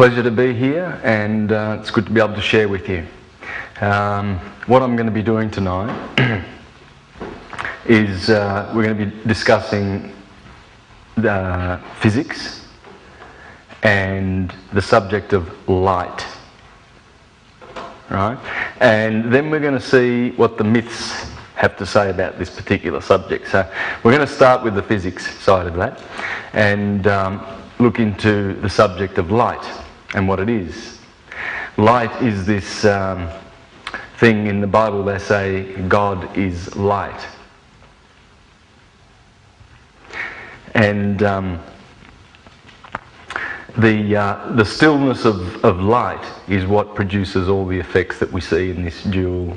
pleasure to be here, and it's good to be able to share with you. What I'm going to be doing tonight is we're going to be discussing physics and the subject of light, right? And then we're going to see what the myths have to say about this particular subject. So we're going to start with the physics side of that and look into the subject of light and what it is. Light is this thing in the Bible they say God is light. And the stillness of light is what produces all the effects that we see in this dual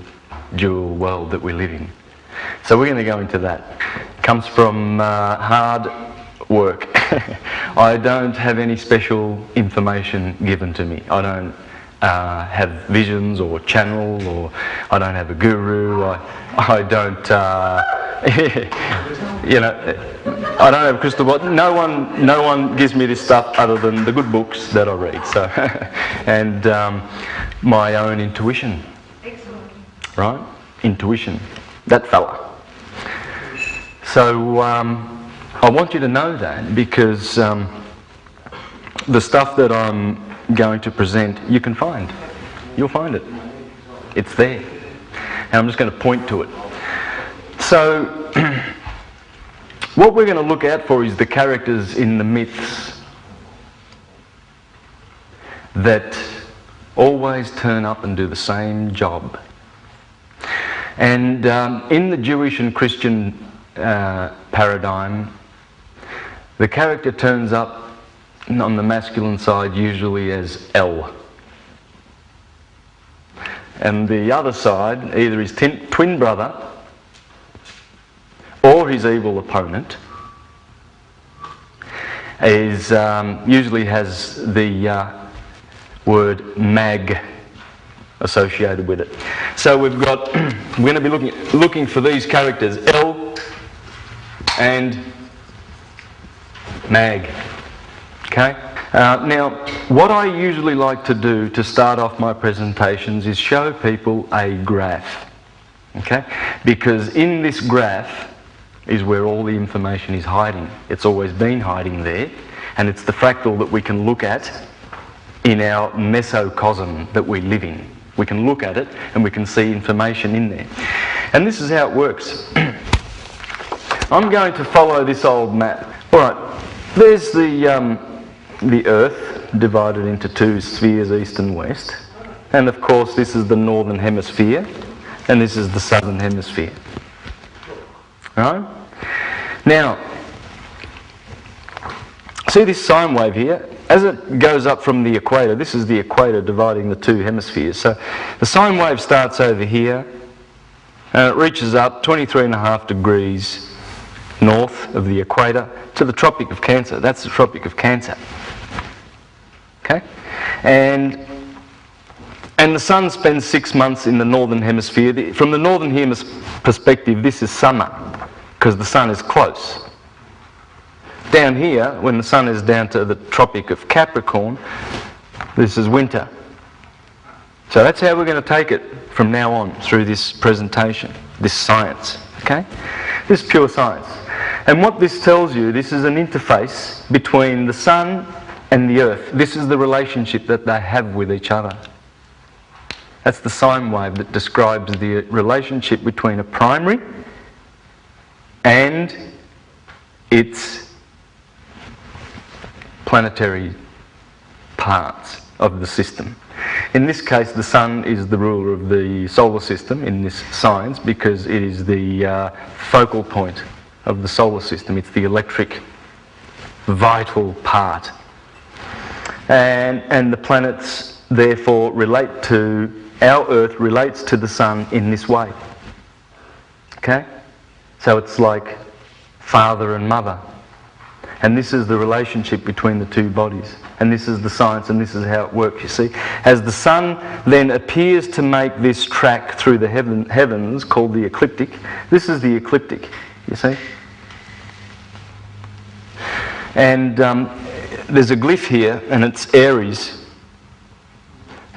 world that we live in. So we're going to go into that. It comes from hard work. I don't have any special information given to me. I don't have visions or channel, or I don't have a guru. I don't, I don't have a crystal ball. No one gives me this stuff other than the good books that I read. So, and my own intuition. Excellent. Right? Intuition. That fella. So I want you to know that, because the stuff that I'm going to present, you can find. You'll find it. It's there. And I'm just going to point to it. So, what we're going to look out for is the characters in the myths that always turn up and do the same job. And in the Jewish and Christian paradigm, the character turns up on the masculine side usually as El. And the other side, either his twin brother or his evil opponent, is usually has the word Mag associated with it. So we're going to be looking for these characters, El and Mag. Okay? Now, what I usually like to do to start off my presentations is show people a graph. Okay? Because in this graph is where all the information is hiding. It's always been hiding there, and it's the fractal that we can look at in our mesocosm that we live in. We can look at it and we can see information in there. And this is how it works. I'm going to follow this old map. Alright, there's the Earth divided into two spheres, east and west. And of course this is the northern hemisphere and this is the southern hemisphere. Right? Now, see this sine wave here? As it goes up from the equator, this is the equator dividing the two hemispheres. So the sine wave starts over here and it reaches up 23.5 degrees north of the equator to the Tropic of Cancer. That's the Tropic of Cancer. Okay? And the sun spends 6 months in the northern hemisphere. From the northern hemisphere perspective, this is summer, because the sun is close. Down here, when the sun is down to the Tropic of Capricorn, this is winter. So that's how we're going to take it from now on through this presentation, this science. Okay? This is pure science. And what this tells you, this is an interface between the sun and the earth. This is the relationship that they have with each other. That's the sine wave that describes the relationship between a primary and its planetary parts of the system. In this case, the sun is the ruler of the solar system in this science, because it is the focal point of the solar system. It's the electric, vital part. And the planets therefore relate to, our Earth relates to the sun in this way. Okay? So it's like father and mother. And this is the relationship between the two bodies. And this is the science, and this is how it works, you see. As the sun then appears to make this track through the heavens called the ecliptic, this is the ecliptic, you see. And there's a glyph here, and it's Aries.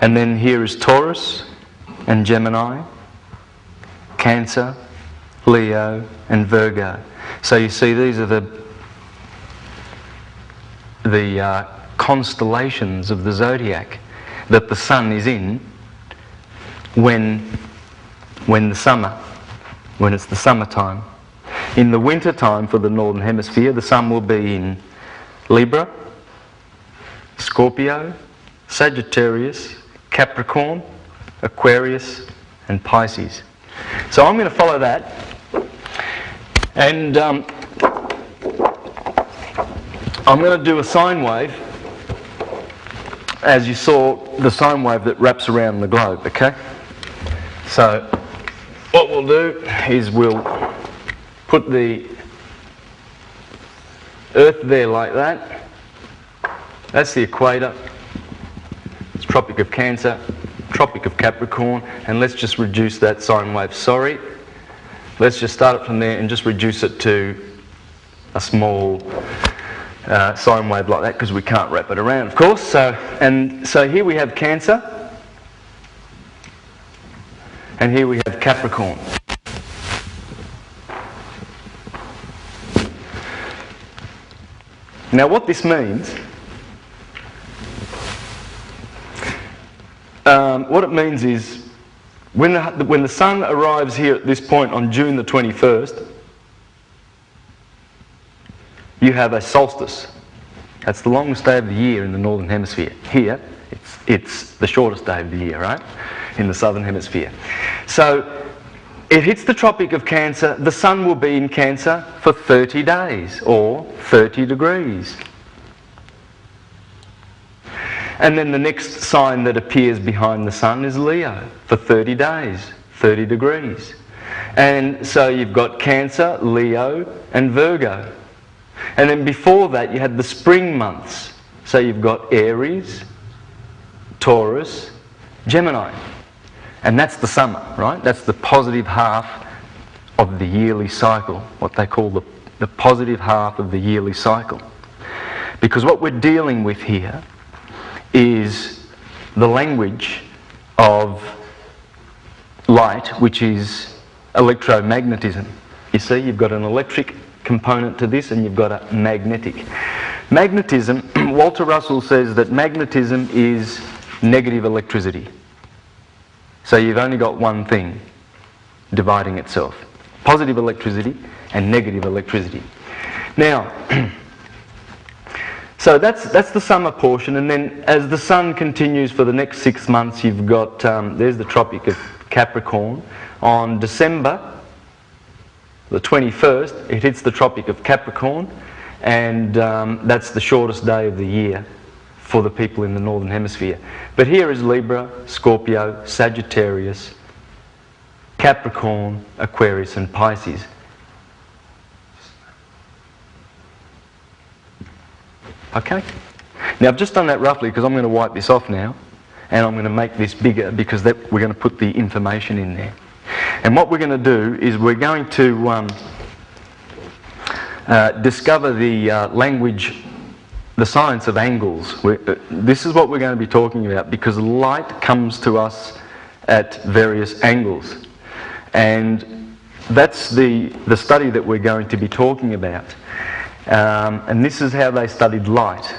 And then here is Taurus and Gemini, Cancer, Leo and Virgo. So you see these are the constellations of the zodiac that the sun is in when it's the summertime. In the winter time for the Northern Hemisphere, the sun will be in Libra, Scorpio, Sagittarius, Capricorn, Aquarius and Pisces. So I'm going to follow that, and I'm going to do a sine wave, as you saw the sine wave that wraps around the globe, okay? So what we'll do is we'll put the Earth there like that. That's the equator. It's Tropic of Cancer, Tropic of Capricorn, and let's just reduce that sine wave. Sorry. Let's just start it from there and just reduce it to a small sine wave like that, because we can't wrap it around, of course. So here we have Cancer, and here we have Capricorn. Now what this means, what it means is when the sun arrives here at this point on June the 21st, you have a solstice. That's the longest day of the year in the Northern Hemisphere. Here, it's the shortest day of the year, right? In the Southern Hemisphere. So it hits the Tropic of Cancer. The sun will be in Cancer for 30 days or 30 degrees. And then the next sign that appears behind the sun is Leo for 30 days, 30 degrees. And so you've got Cancer, Leo and Virgo. And then before that you had the spring months. So you've got Aries, Taurus, Gemini. And that's the summer, right? That's the positive half of the yearly cycle, what they call the positive half of the yearly cycle. Because what we're dealing with here is the language of light, which is electromagnetism. You see, you've got an electric component to this and you've got a magnetic. Magnetism, Walter Russell says that magnetism is negative electricity. So you've only got one thing dividing itself. Positive electricity and negative electricity. Now, so that's the summer portion, and then as the sun continues for the next 6 months, you've got, there's the Tropic of Capricorn. On December the 21st, it hits the Tropic of Capricorn, and that's the shortest day of the year for the people in the Northern Hemisphere. But here is Libra, Scorpio, Sagittarius, Capricorn, Aquarius and Pisces. Okay? Now I've just done that roughly because I'm going to wipe this off now, and I'm going to make this bigger because we're going to put the information in there. And what we're going to do is we're going to discover the language, the science of angles. This is what we're going to be talking about, because light comes to us at various angles. And that's the study that we're going to be talking about. And this is how they studied light.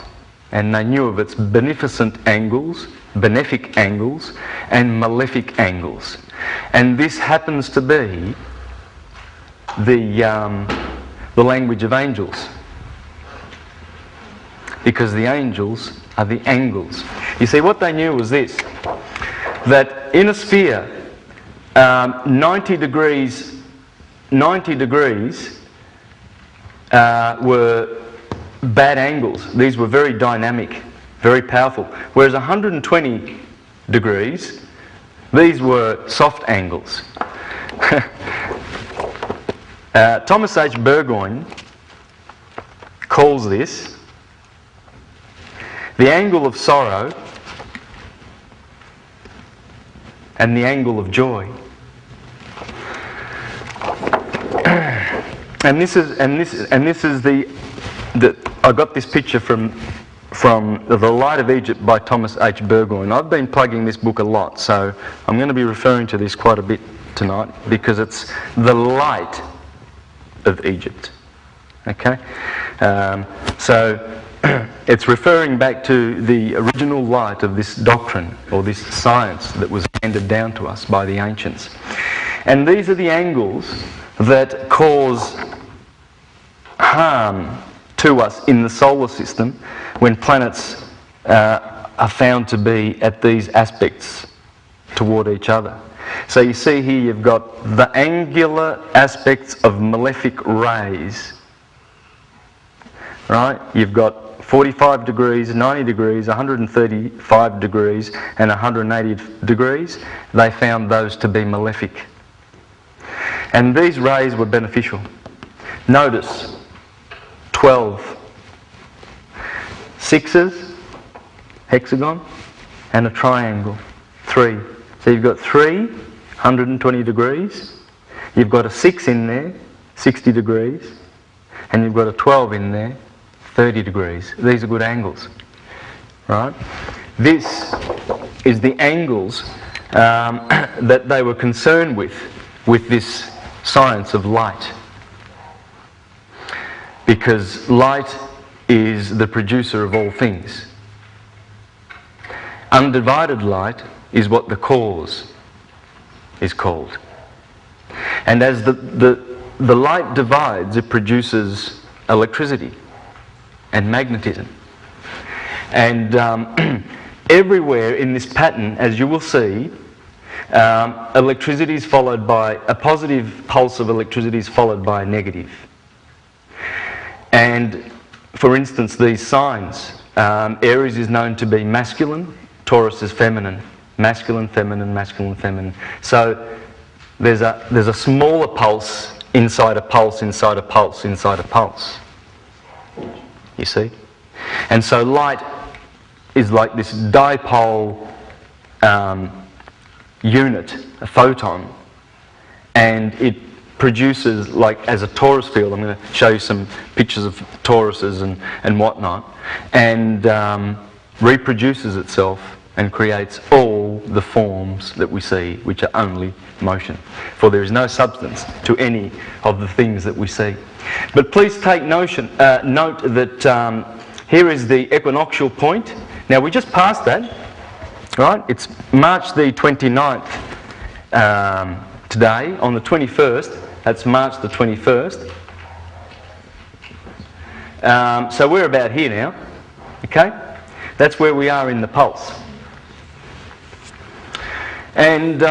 And they knew of its beneficent angles, benefic angles, and malefic angles. And this happens to be the language of angels. Because the angels are the angles. You see, what they knew was this, that in a sphere, 90 degrees were bad angles. These were very dynamic, very powerful. Whereas 120 degrees, these were soft angles. Thomas H. Burgoyne calls this the angle of sorrow and the angle of joy. And this is the I got this picture from from The Light of Egypt by Thomas H. Burgoyne. I've been plugging this book a lot, so I'm going to be referring to this quite a bit tonight because it's the light of Egypt. Okay? So it's referring back to the original light of this doctrine or this science that was handed down to us by the ancients. And these are the angles that cause harm to us in the solar system when planets are found to be at these aspects toward each other. So you see here you've got the angular aspects of malefic rays, right? You've got 45 degrees, 90 degrees, 135 degrees and 180 degrees. They found those to be malefic. And these rays were beneficial. Notice 12 sixes, hexagon, and a triangle, 3. So you've got 3, 120 degrees. You've got a 6 in there, 60 degrees. And you've got a 12 in there, 30 degrees. These are good angles, right? This is the angles that they were concerned with this science of light. Because light is the producer of all things. Undivided light is what the cause is called. And as the light divides, it produces electricity and magnetism. And everywhere in this pattern, as you will see, electricity is followed by a positive pulse of electricity is followed by a negative. And for instance, these signs, Aries is known to be masculine, Taurus is feminine. Masculine, feminine, masculine, feminine. So there's a smaller pulse inside a pulse, inside a pulse, inside a pulse. You see? And so light is like this dipole unit, a photon, and it produces, like as a torus field, I'm going to show you some pictures of toruses and whatnot, and reproduces itself and creates all the forms that we see, which are only motion. For there is no substance to any of the things that we see. But please take note that here is the equinoctial point. Now we just passed that, right? It's March the 29th today. On the 21st, that's March the 21st. So we're about here now, okay? That's where we are in the pulse. And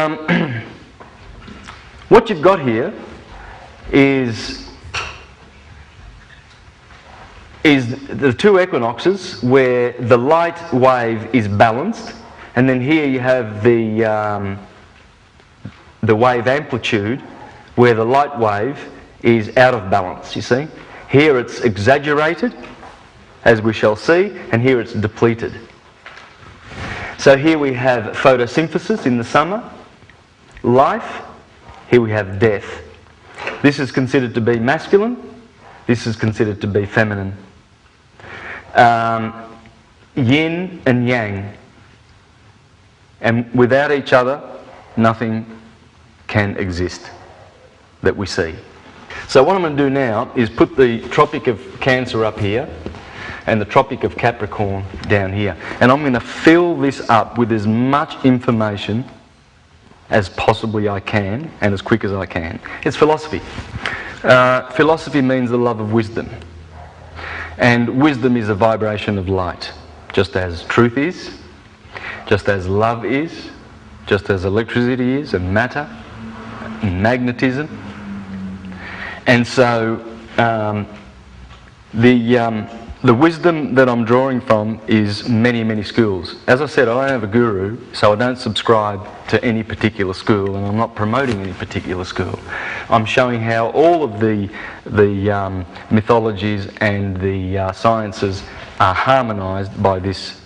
what you've got here is the two equinoxes where the light wave is balanced, and then here you have the wave amplitude where the light wave is out of balance, you see. Here it's exaggerated, as we shall see, and here it's depleted. So here we have photosynthesis in the summer, life, here we have death. This is considered to be masculine, this is considered to be feminine. Yin and yang. And without each other, nothing can exist that we see. So what I'm going to do now is put the Tropic of Cancer up here and the Tropic of Capricorn down here. And I'm going to fill this up with as much information as possibly I can and as quick as I can. It's philosophy. Philosophy means the love of wisdom. And wisdom is a vibration of light, just as truth is, just as love is, just as electricity is, and matter, and magnetism. And so the wisdom that I'm drawing from is many, many schools. As I said, I don't have a guru, so I don't subscribe to any particular school, and I'm not promoting any particular school. I'm showing how all of the mythologies and the sciences are harmonised by this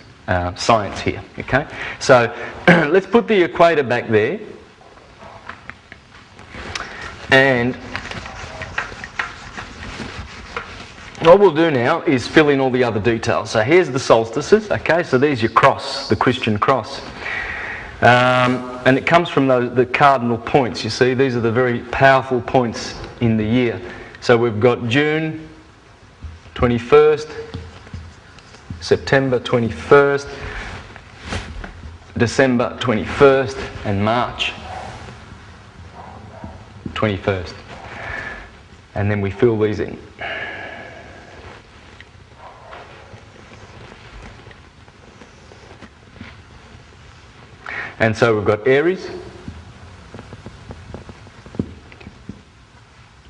science here. Okay, so let's put the equator back there, and what we'll do now is fill in all the other details. So here's the solstices, okay, so there's your cross, the Christian cross. And it comes from the cardinal points, you see. These are the very powerful points in the year. So we've got June 21st, September 21st, December 21st, and March 21st. And then we fill these in. And so we've got Aries,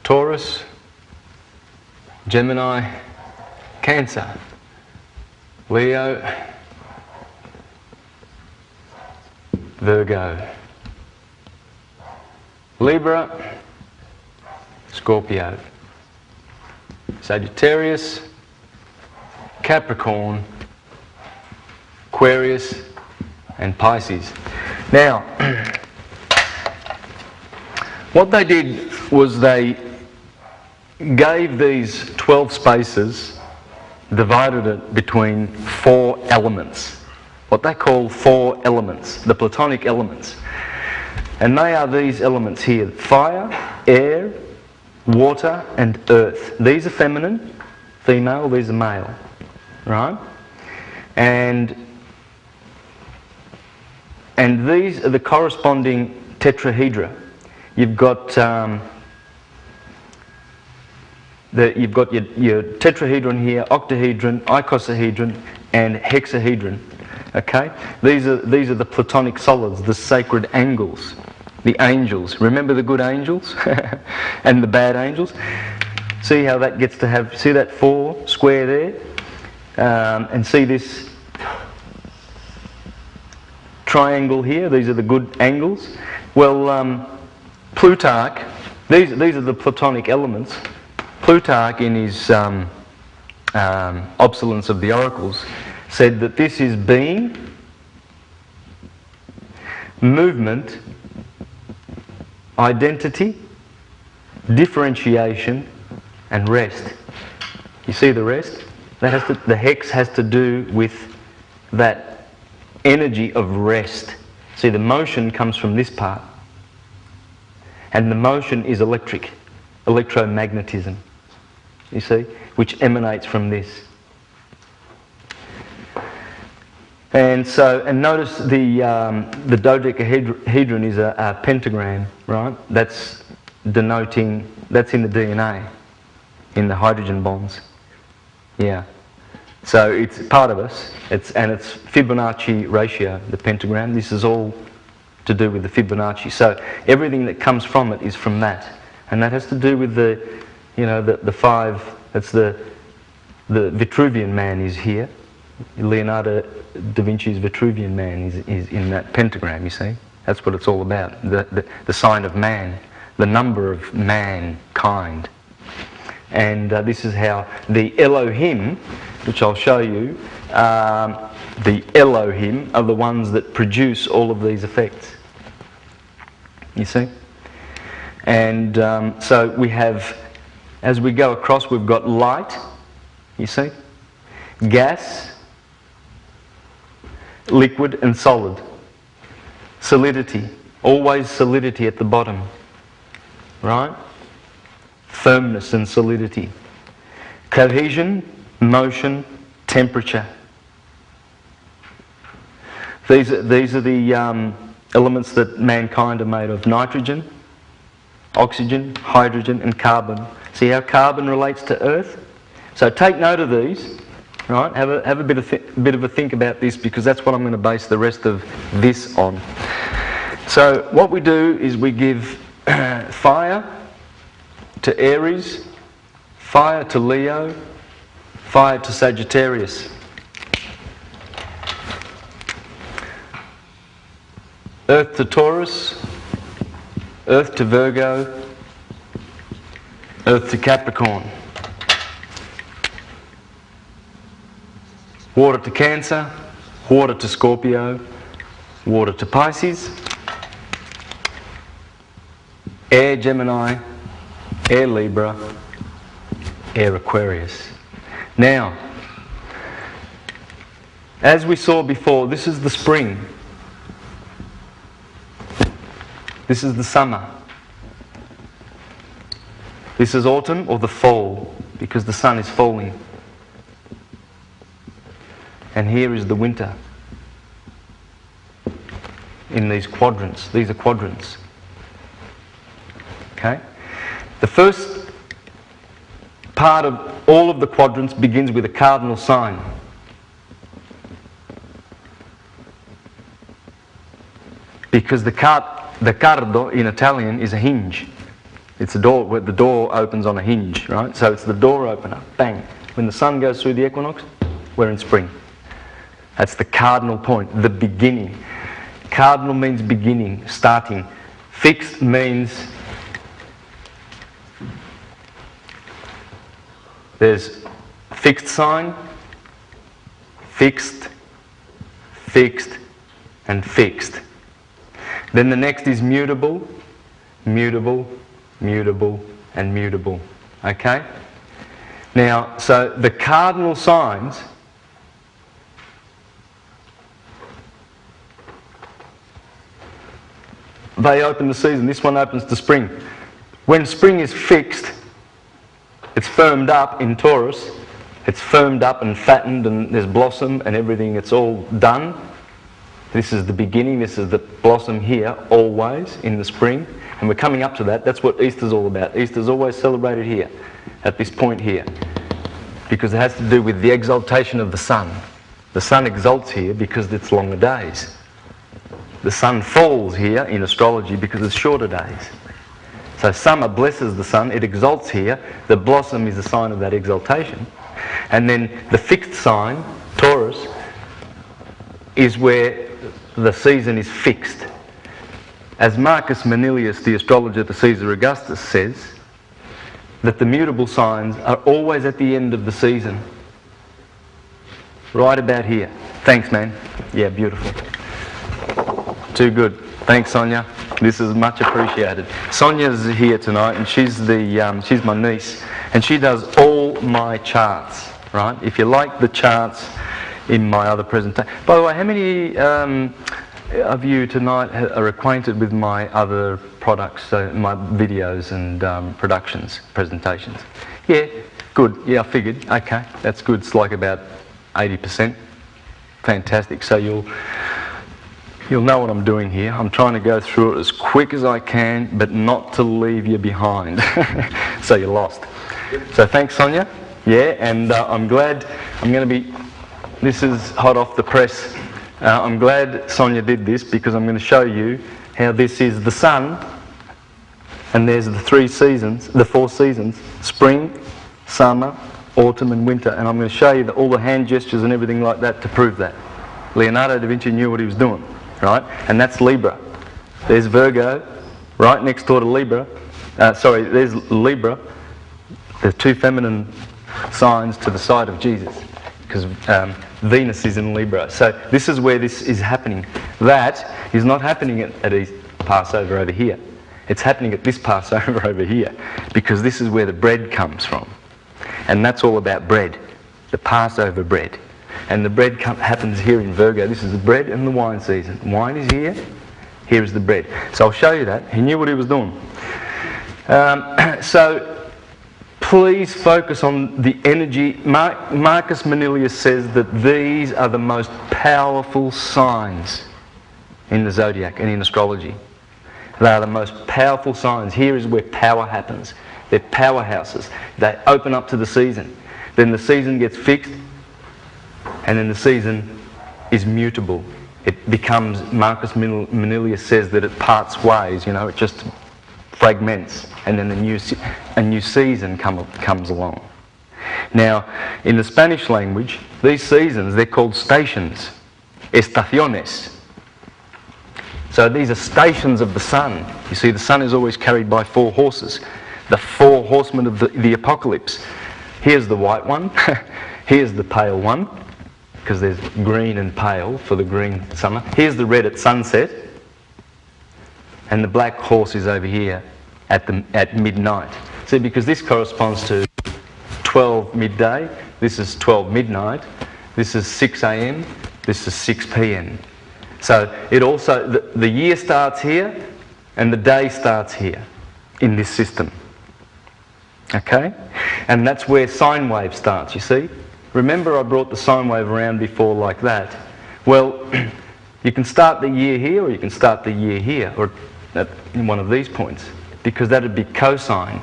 Taurus, Gemini, Cancer, Leo, Virgo, Libra, Scorpio, Sagittarius, Capricorn, Aquarius, and Pisces. Now, what they did was they gave these 12 spaces, divided it between 4 elements, what they call 4 elements, the Platonic elements. And they are these elements here: fire, air, water, and earth. These are feminine, female, these are male, right? And these are the corresponding tetrahedra. You've got your tetrahedron here, octahedron, icosahedron, and hexahedron. Okay, these are the Platonic solids, the sacred angles, the angels. Remember the good angels and the bad angels. See how that gets to have. See that 4 square there, and see this triangle here. These are the good angles. Well, Plutarch. These are the Platonic elements. Plutarch, in his Obsolence of the Oracles, said that this is being, movement, identity, differentiation, and rest. You see the rest? The hex has to do with that energy of rest. See, the motion comes from this part, and the motion is electric, electromagnetism, you see, which emanates from this. And notice the dodecahedron is a pentagram, right? That's denoting, that's in the DNA, in the hydrogen bonds. Yeah. So it's part of us, it's Fibonacci ratio, the pentagram. This is all to do with the Fibonacci. So everything that comes from it is from that, and that has to do with the 5. That's the Vitruvian man is here. Leonardo da Vinci's Vitruvian man is in that pentagram. You see, that's what it's all about. The sign of man, the number of mankind. And this is how the Elohim, which I'll show you, the Elohim are the ones that produce all of these effects. You see? And so we have, as we go across, we've got light, you see? Gas, liquid and solid. Solidity, always solidity at the bottom, right? Firmness and solidity. Cohesion, motion, temperature. These are the elements that mankind are made of: nitrogen, oxygen, hydrogen, and carbon. See how carbon relates to earth? So take note of these, right? Have a bit of a think about this, because that's what I'm going to base the rest of this on. So what we do is we give fire to Aries, fire to Leo, fire to Sagittarius. Earth to Taurus, earth to Virgo, earth to Capricorn. Water to Cancer, water to Scorpio, water to Pisces, air Gemini, air Libra, air Aquarius. Now, as we saw before, this is the spring. This is the summer. This is autumn or the fall, because the sun is falling. And here is the winter. In these quadrants. These are quadrants. Okay? The first part of all of the quadrants begins with a cardinal sign. Because the cardo in Italian is a hinge. It's a door where the door opens on a hinge, right? So it's the door opener. Bang. When the sun goes through the equinox, we're in spring. That's the cardinal point, the beginning. Cardinal means beginning, starting. Fixed means there's fixed sign, fixed, fixed, and fixed. Then the next is mutable, mutable, mutable, and mutable. Okay? Now, so the cardinal signs they open the season. This one opens to spring. When spring is fixed, it's firmed up in Taurus. It's firmed up and fattened, and there's blossom and everything. It's all done. This is the beginning. This is the blossom here, always in the spring. And we're coming up to that. That's what Easter's all about. Easter's always celebrated here, at this point here, because it has to do with the exaltation of the sun. The sun exalts here because it's longer days. The sun falls here in astrology because it's shorter days. So summer blesses the sun, it exalts here. The blossom is a sign of that exaltation. And then the fixed sign, Taurus, is where the season is fixed. As Marcus Manilius, the astrologer to Caesar Augustus, says, that the mutable signs are always at the end of the season. Right about here. Thanks, man. Yeah, beautiful. Too good. Thanks, Sonia. This is much appreciated. Sonia's here tonight, and she's my niece, and she does all my charts. Right? If you like the charts in my other presentation. By the way, how many of you tonight are acquainted with my other products, so my videos and presentations? Yeah, good. Yeah, I figured. Okay, that's good. It's like about 80%. Fantastic. So you'll know what I'm doing here. I'm trying to go through it as quick as I can, but not to leave you behind. So you're lost. So thanks, Sonia. Yeah, and I'm glad this is hot off the press. I'm glad Sonia did this, because I'm going to show you how this is the sun, and there's the 3 seasons, the 4 seasons, spring, summer, autumn and winter. And I'm going to show you all the hand gestures and everything like that to prove that. Leonardo da Vinci knew what he was doing. Right? And that's Libra. There's Virgo, right next door to Libra. There's Libra. There's 2 feminine signs to the side of Jesus, because Venus is in Libra. So this is where this is happening. That is not happening at East Passover over here. It's happening at this Passover over here, because this is where the bread comes from. And that's all about bread, the Passover bread. And the bread happens here in Virgo. This is the bread and the wine season. Wine is here. Here is the bread. So I'll show you that. He knew what he was doing. So please focus on the energy. Marcus Manilius says that these are the most powerful signs in the zodiac and in astrology. They are the most powerful signs. Here is where power happens. They're powerhouses. They open up to the season. Then the season gets fixed. And then the season is mutable. It becomes, Marcus Manilius says that it parts ways, it just fragments, and then a new season comes along. Now, in the Spanish language, these seasons, they're called stations, estaciones. So these are stations of the sun. You see, the sun is always carried by 4 horses, the 4 horsemen of the apocalypse. Here's the white one, here's the pale one, because there's green and pale for the green summer. Here's the red at sunset, and the black horse is over here at midnight. See, because this corresponds to 12 midday, this is 12 midnight, this is 6 a.m, this is 6 p.m. So it also, the year starts here and the day starts here in this system. Okay? And that's where sine wave starts, you see? Remember I brought the sine wave around before like that. Well, you can start the year here or you can start the year here, or in one of these points, because that would be cosine.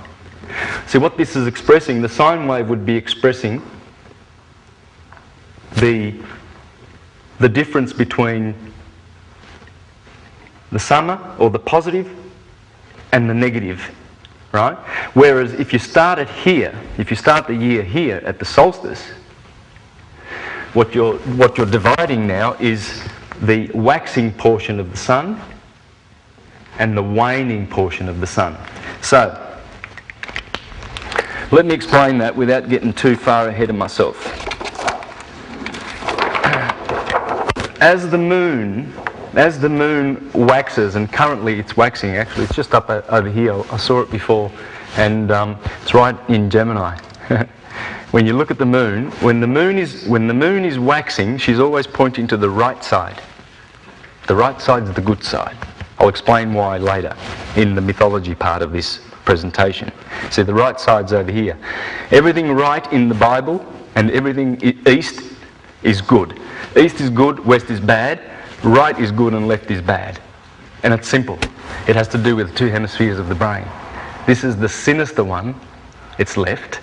See what this is expressing, the sine wave would be expressing the difference between the summer or the positive and the negative, right? Whereas if you start it here, if you start the year here at the solstice, what you're dividing now is the waxing portion of the sun and the waning portion of the sun. So, let me explain that without getting too far ahead of myself. As the moon waxes, and currently it's waxing, actually it's just up over here, I saw it before, and it's right in Gemini. When you look at the moon, when the moon is waxing, she's always pointing to the right side. The right side's the good side. I'll explain why later in the mythology part of this presentation. See, the right side's over here. Everything right in the Bible and everything east is good. East is good, west is bad, right is good and left is bad. And it's simple. It has to do with the two hemispheres of the brain. This is the sinister one, it's left.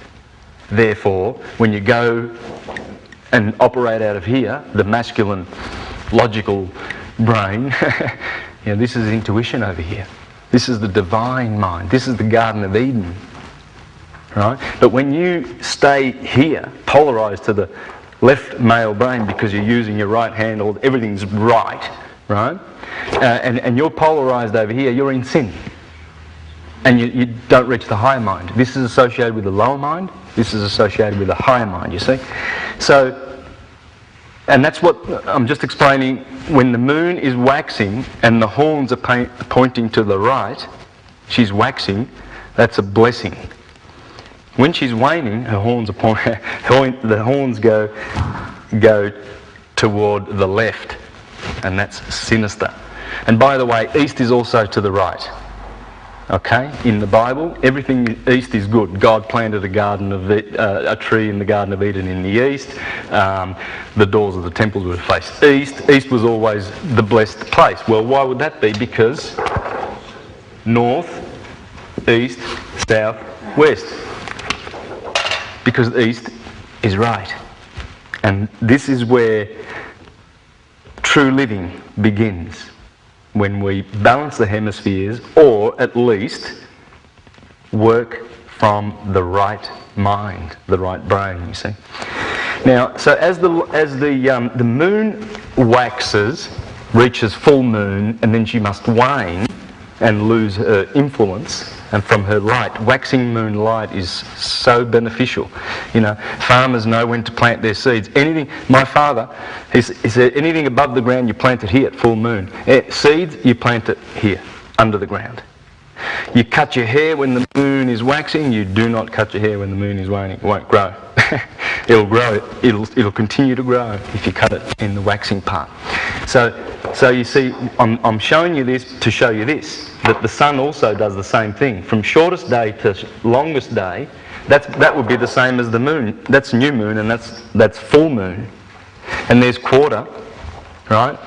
Therefore, when you go and operate out of here, the masculine, logical brain, this is intuition over here. This is the divine mind. This is the Garden of Eden. Right? But when you stay here, polarised to the left male brain because you're using your right hand, or everything's right? And you're polarised over here, you're in sin. And you don't reach the higher mind. This is associated with the lower mind. This is associated with the higher mind, you see. So, and that's what I'm just explaining. When the moon is waxing and the horns are pointing to the right, she's waxing, that's a blessing. When she's waning, her horns are the horns go toward the left, and that's sinister. And by the way, east is also to the right. Okay, in the Bible, everything east is good. God planted a tree in the Garden of Eden in the east. The doors of the temples were faced east. East was always the blessed place. Well, why would that be? Because north, east, south, west. Because east is right. And this is where true living begins. When we balance the hemispheres, or at least work from the right mind, the right brain, you see. Now, so as the moon waxes, reaches full moon, and then she must wane and lose her influence, and from her light, waxing moon light is so beneficial. Farmers know when to plant their seeds. Anything, my father, he said, anything above the ground you plant it here at full moon. Seeds, you plant it here, under the ground. You cut your hair when the moon is waxing, you do not cut your hair when the moon is waning. It won't grow. It'll grow, it'll continue to grow if you cut it in the waxing part. So you see, I'm showing you this to show you this, that the sun also does the same thing. From shortest day to longest day, that would be the same as the moon. That's new moon and that's full moon. And there's quarter, right?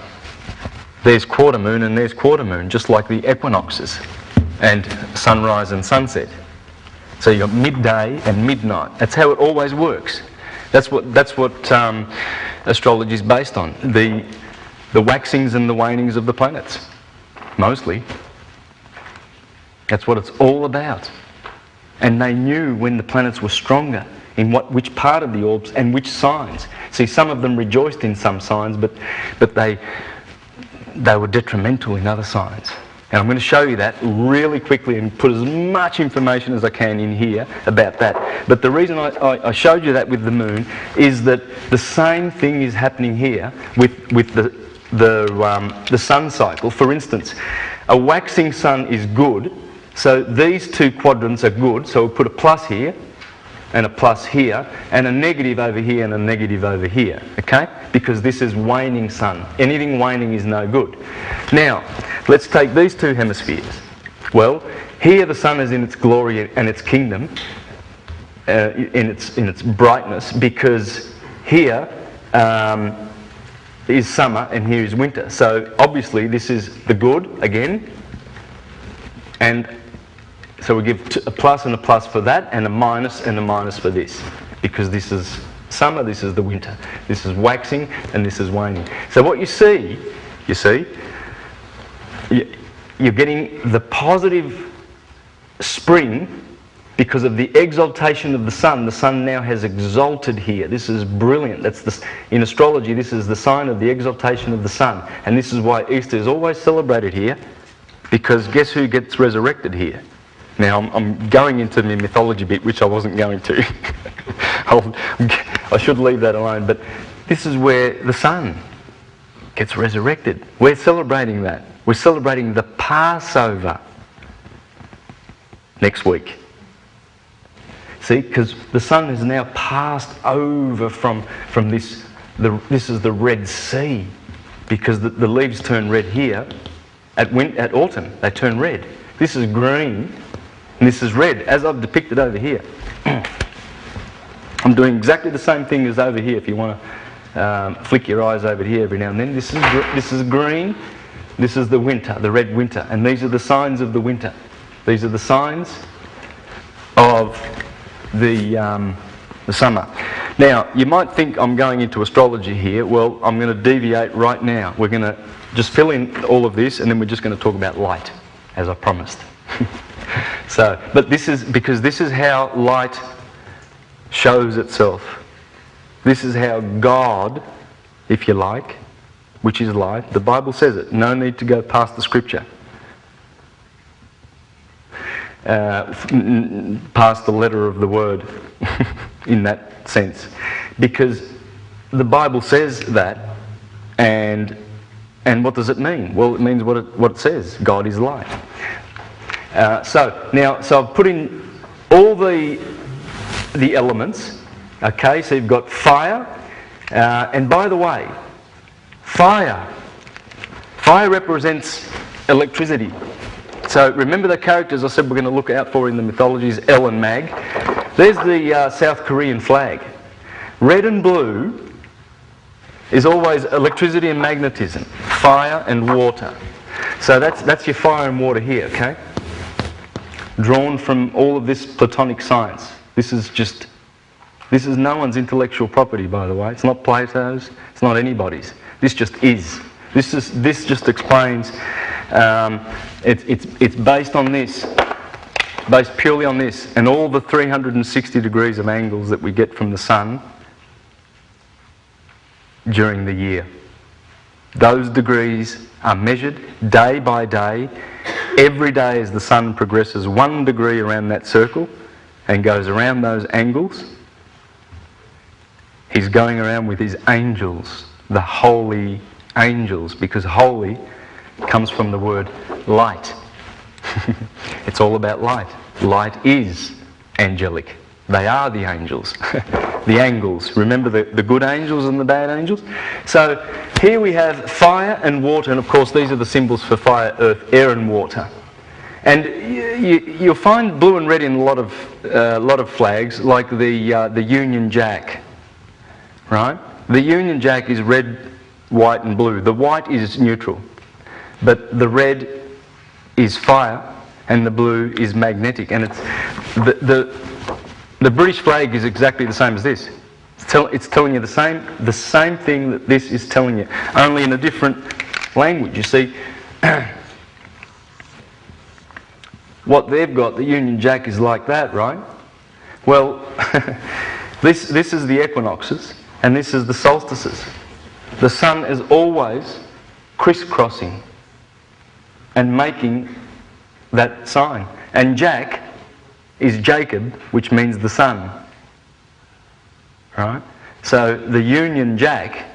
There's quarter moon and there's quarter moon, just like the equinoxes and sunrise and sunset. So you've got midday and midnight. That's how it always works. That's what astrology is based on. The waxings and the wanings of the planets, mostly. That's what it's all about. And they knew when the planets were stronger, in which part of the orbs and which signs. See, some of them rejoiced in some signs, but they were detrimental in other signs. And I'm going to show you that really quickly and put as much information as I can in here about that. But the reason I showed you that with the moon is that the same thing is happening here with the sun cycle. For instance, a waxing sun is good, so these two quadrants are good, so we'll put a plus here. and a plus here, and a negative over here and a negative over here, okay? Because this is waning sun. Anything waning is no good. Now, let's take these two hemispheres. Well, here the sun is in its glory and its kingdom, in its brightness, because here is summer and here is winter. So obviously this is the good again, and so we give a plus and a plus for that, and a minus for this, because this is summer, this is the winter. This is waxing and this is waning. So what you see, you're getting the positive spring because of the exaltation of the sun. The sun now has exalted here. This is brilliant. In astrology, this is the sign of the exaltation of the sun. And this is why Easter is always celebrated here, because guess who gets resurrected here? Now, I'm going into the mythology bit, which I wasn't going to. I should leave that alone. But this is where the sun gets resurrected. We're celebrating that. We're celebrating the Passover next week. See, because the sun has now passed over from this. This is the Red Sea, because the leaves turn red here at autumn. They turn red. This is green, and this is red, as I've depicted over here. I'm doing exactly the same thing as over here. If you want to flick your eyes over here every now and then, this is green. This is the winter, the red winter, and these are the signs of the winter. These are the signs of the summer. Now, you might think I'm going into astrology here. Well, I'm going to deviate right now. We're going to just fill in all of this, and then we're just going to talk about light, as I promised. But this is because this is how light shows itself. This is how God, if you like, which is light, the Bible says it. No need to go past the scripture. Past the letter of the word in that sense, because the Bible says that, and what does it mean? Well, it means what it says. God is light. So I've put in all the elements. Okay, so you've got fire, and by the way, fire represents electricity. So remember the characters I said we're going to look out for in the mythologies, El and Mag. There's the South Korean flag. Red and blue is always electricity and magnetism, fire and water. So that's your fire and water here, okay? Drawn from all of this Platonic science. This is no one's intellectual property, by the way. It's not Plato's, it's not anybody's. This just is. This just explains. It's based on this, based purely on this, and all the 360 degrees of angles that we get from the sun during the year. Those degrees are measured day by day. Every day as the sun progresses 1 degree around that circle and goes around those angles, he's going around with his angels, the holy angels, because holy comes from the word light. It's all about light. Light is angelic. They are the angels. The angles. Remember the good angels and the bad angels? So here we have fire and water, and of course these are the symbols for fire, earth, air and water. And you'll find blue and red in a lot of flags, like the Union Jack. Right? The Union Jack is red, white and blue. The white is neutral, but the red is fire and the blue is magnetic. And it's the British flag is exactly the same as this. It's telling you the same thing that this is telling you, only in a different language. You see, what they've got, the Union Jack, is like that, right? Well, this is the equinoxes and this is the solstices. The sun is always crisscrossing and making that sign. And Jack is Jacob, which means the sun. Right? So the Union Jack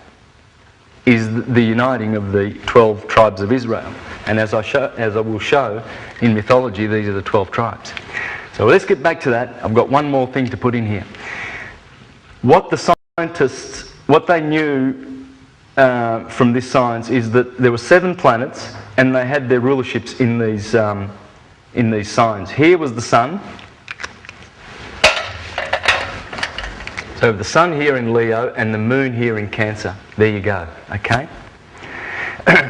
is the uniting of the 12 tribes of Israel. And as I will show in mythology, these are the 12 tribes. So let's get back to that. I've got one more thing to put in here. What the scientists, what they knew from this science is that there were 7 planets and they had their rulerships in these signs. Here was the sun. So the sun here in Leo and the moon here in Cancer. There you go, okay?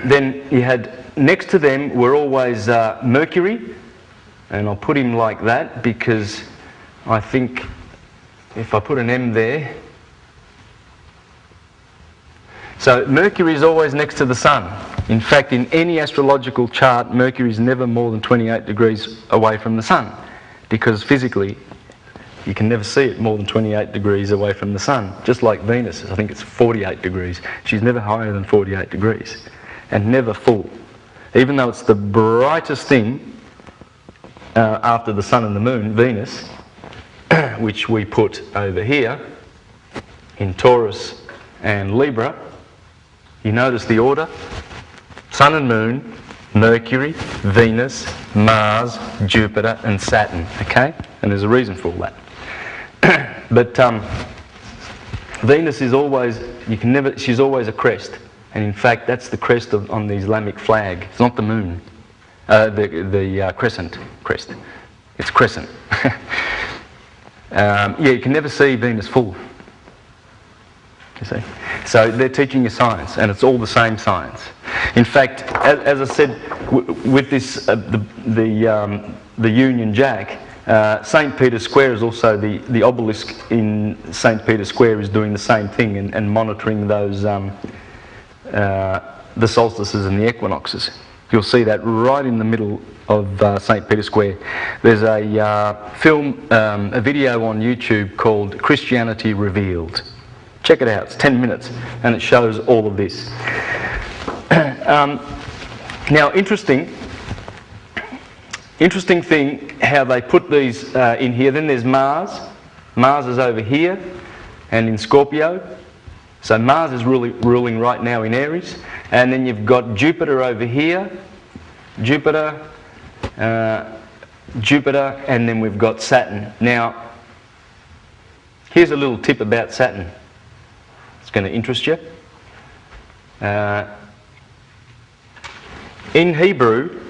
Then you had, next to them were always Mercury, and I'll put him like that because I think if I put an M there, so Mercury is always next to the sun. In fact, in any astrological chart, Mercury is never more than 28 degrees away from the sun, because physically you can never see it more than 28 degrees away from the sun. Just like Venus, I think it's 48 degrees. She's never higher than 48 degrees, and never full. Even though it's the brightest thing after the sun and the moon, Venus, which we put over here in Taurus and Libra. You notice the order: sun and moon, Mercury, Venus, Mars, Jupiter and Saturn, okay? And there's a reason for all that. But Venus is always, she's always a crest. And in fact, that's the crest on the Islamic flag. It's not the moon, the crescent crest. It's crescent. Yeah, you can never see Venus full. You see? So they're teaching you science, and it's all the same science. In fact, as I said, with this, the Union Jack, St. Peter's Square is also, the obelisk in St. Peter's Square is doing the same thing and monitoring those, the solstices and the equinoxes. You'll see that right in the middle of St. Peter's Square. There's a film, a video on YouTube called Christianity Revealed. Check it out, it's 10 minutes and it shows all of this. Now, interesting thing how they put these in here. Then there's Mars. Mars is over here and in Scorpio. So Mars is ruling right now in Aries. And then you've got Jupiter over here. Jupiter, and then we've got Saturn. Now, here's a little tip about Saturn. It's going to interest you. In Hebrew,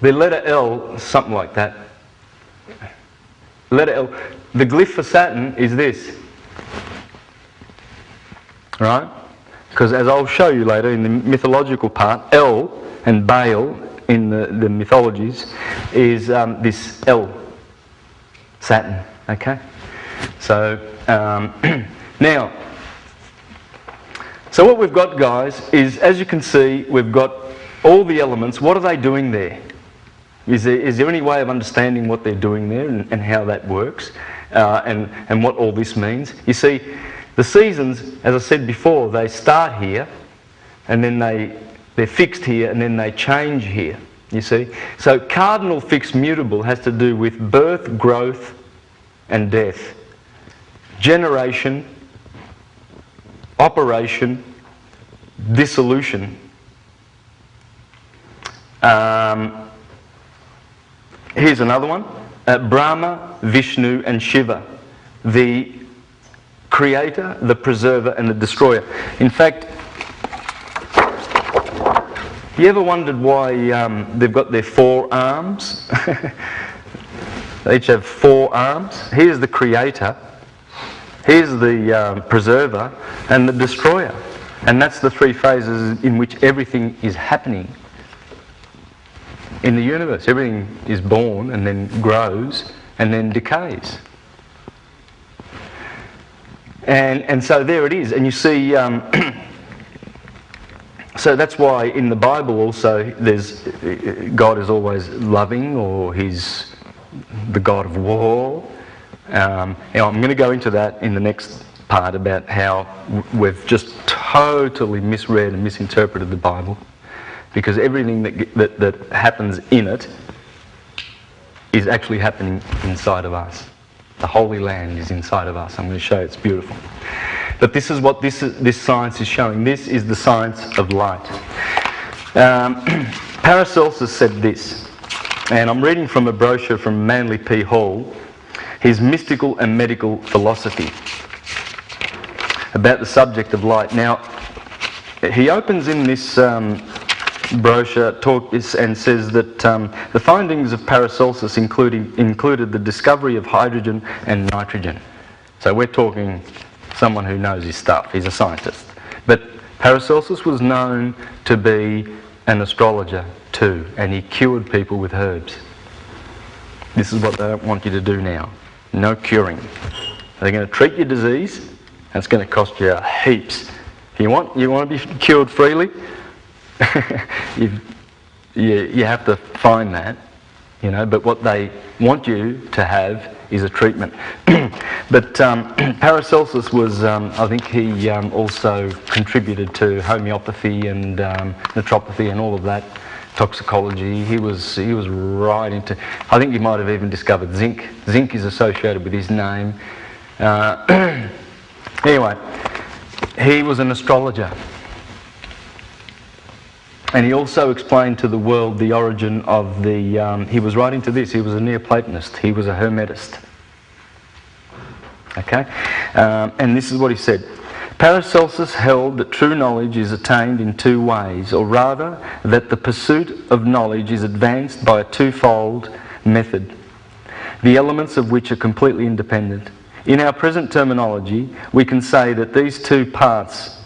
the letter L, something like that. Letter L. The glyph for Saturn is this, right? Because as I'll show you later in the mythological part, El and Baal in the mythologies is this L, Saturn. Okay. So now, so what we've got, guys, is, as you can see, we've got all the elements. What are they doing there? Is there any way of understanding what they're doing there and how that works and what all this means? You see, the seasons, as I said before, they start here and then they're fixed here and then they change here, you see. So cardinal, fixed, mutable has to do with birth, growth and death, generation, operation, dissolution. Here's another one. Brahma, Vishnu and Shiva, the creator, the preserver and the destroyer. In fact, you ever wondered why they've got their 4 arms? They each have 4 arms. Here's the creator, here's the preserver and the destroyer. And that's the 3 phases in which everything is happening. In the universe, everything is born and then grows and then decays. And so there it is. And you see, so that's why in the Bible also God is always loving, or He's the God of war. Now I'm going to go into that in the next part about how we've just totally misread and misinterpreted the Bible. Because everything that happens in it is actually happening inside of us. The Holy Land is inside of us. I'm going to show you, it's beautiful. But this is what this science is showing. This is the science of light. Paracelsus said this, and I'm reading from a brochure from Manly P. Hall, his Mystical and Medical Philosophy, about the subject of light. Now, he opens in this brochure and says that the findings of Paracelsus included the discovery of hydrogen and nitrogen. So we're talking someone who knows his stuff. He's a scientist. But Paracelsus was known to be an astrologer too, and he cured people with herbs. This is what they don't want you to do now. No curing. They're going to treat your disease, and it's going to cost you heaps. If you want to be cured freely, you have to find that, you know. But what they want you to have is a treatment. But Paracelsus was, I think he also contributed to homeopathy and naturopathy and all of that, toxicology. He was right into, I think he might have even discovered zinc. Zinc is associated with his name. Anyway, he was an astrologer. And he also explained to the world the origin of the, he was writing to this, he was a Neoplatonist, he was a Hermetist. Okay? And this is what he said. Paracelsus held that true knowledge is attained in two ways, or rather, that the pursuit of knowledge is advanced by a twofold method, the elements of which are completely independent. In our present terminology, we can say that these two parts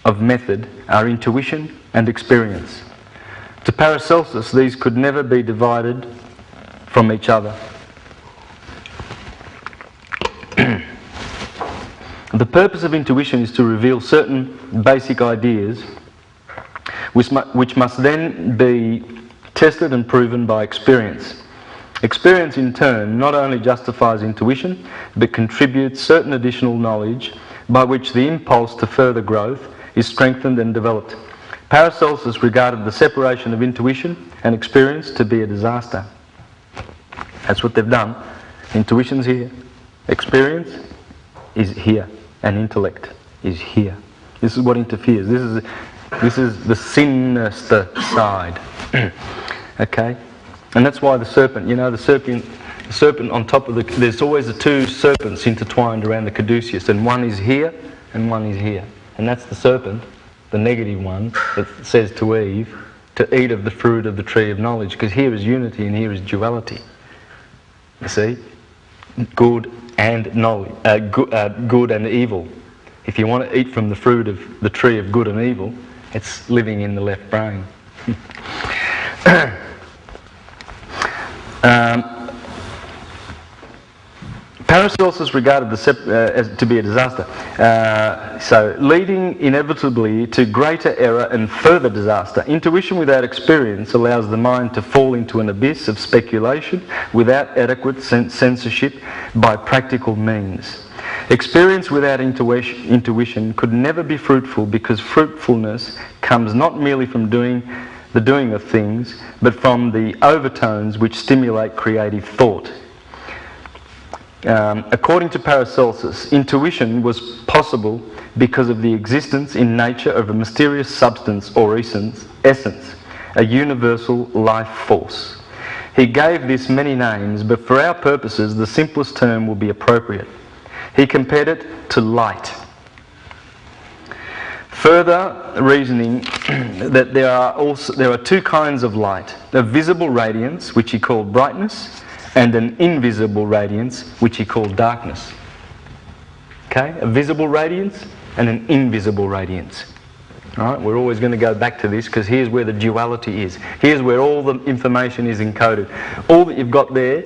of method are intuition and experience. To Paracelsus, these could never be divided from each other. The purpose of intuition is to reveal certain basic ideas which must then be tested and proven by experience. Experience in turn not only justifies intuition, but contributes certain additional knowledge by which the impulse to further growth is strengthened and developed. Paracelsus regarded the separation of intuition and experience to be a disaster. That's what they've done. Intuition's here, experience is here, and intellect is here. This is what interferes. This is the sinister side. Okay? And that's why the serpent, you know, the serpent on top of there's always the two serpents intertwined around the caduceus, and one is here and one is here. And that's the serpent, the negative one, that says to Eve to eat of the fruit of the tree of knowledge, because here is unity and here is duality. You see? Good and knowledge, good and evil. If you want to eat from the fruit of the tree of good and evil, it's living in the left brain. Paracelsus regarded as to be a disaster, so leading inevitably to greater error and further disaster. Intuition without experience allows the mind to fall into an abyss of speculation without adequate censorship by practical means. Experience without intuition could never be fruitful, because fruitfulness comes not merely from the doing of things, but from the overtones which stimulate creative thought. According to Paracelsus, intuition was possible because of the existence in nature of a mysterious substance or essence, a universal life force. He gave this many names, but for our purposes the simplest term will be appropriate. He compared it to light. Further reasoning that there are two kinds of light: a visible radiance, which he called brightness, and an invisible radiance, which he called darkness. Okay, a visible radiance and an invisible radiance. All right, we're always going to go back to this, because here's where the duality is. Here's where all the information is encoded. All that you've got there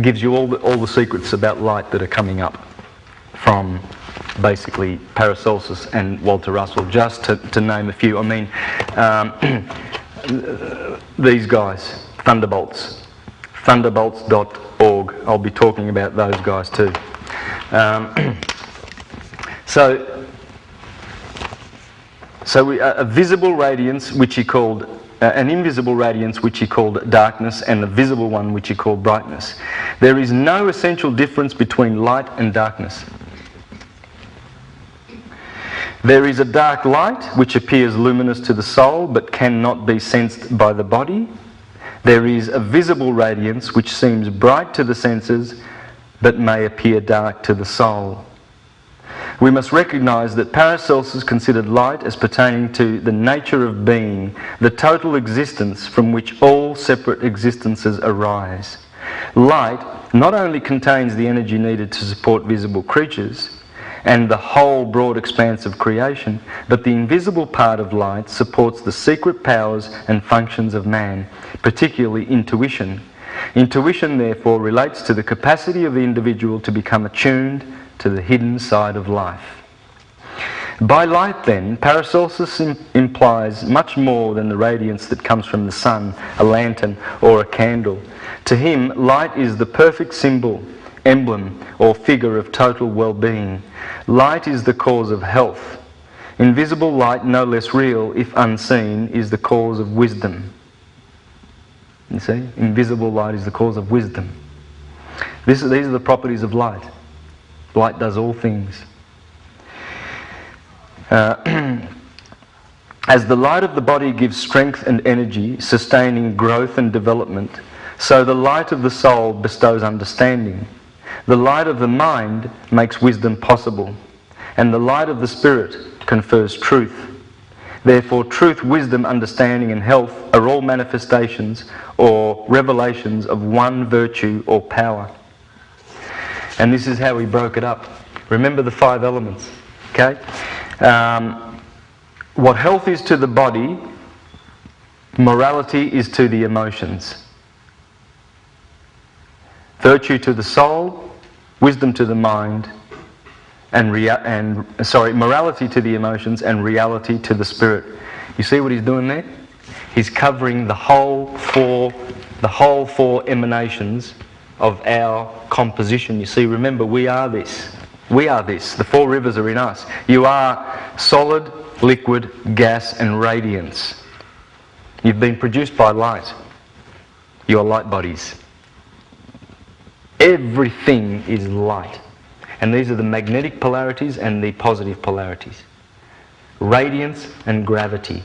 gives you all the secrets about light that are coming up from basically Paracelsus and Walter Russell, just to name a few. I mean, these guys, Thunderbolts. Thunderbolts.org. I'll be talking about those guys too. A visible radiance, which he called an invisible radiance, which he called darkness, and a visible one, which he called brightness. There is no essential difference between light and darkness. There is a dark light which appears luminous to the soul but cannot be sensed by the body. There is a visible radiance which seems bright to the senses but may appear dark to the soul. We must recognise that Paracelsus considered light as pertaining to the nature of being, the total existence from which all separate existences arise. Light not only contains the energy needed to support visible creatures and the whole broad expanse of creation, but the invisible part of light supports the secret powers and functions of man, particularly intuition. Intuition, therefore, relates to the capacity of the individual to become attuned to the hidden side of life. By light, then, Paracelsus implies much more than the radiance that comes from the sun, a lantern, or a candle. To him, light is the perfect symbol, emblem, or figure of total well-being. Light is the cause of health. Invisible light, no less real, if unseen, is the cause of wisdom. You see? Invisible light is the cause of wisdom. These are the properties of light. Light does all things. As the light of the body gives strength and energy, sustaining growth and development, so the light of the soul bestows understanding. The light of the mind makes wisdom possible, and the light of the spirit confers truth. Therefore, truth, wisdom, understanding, and health are all manifestations or revelations of one virtue or power. And this is how we broke it up. Remember the 5 elements, okay? What health is to the body, morality is to the emotions. Virtue to the soul, wisdom to the mind, morality to the emotions, and reality to the spirit. You see what he's doing there? He's covering the whole four emanations of our composition. You see, remember, we are this. We are this. The 4 rivers are in us. You are solid, liquid, gas, and radiance. You've been produced by light. You are light bodies. Everything is light. And these are the magnetic polarities and the positive polarities. Radiance and gravity.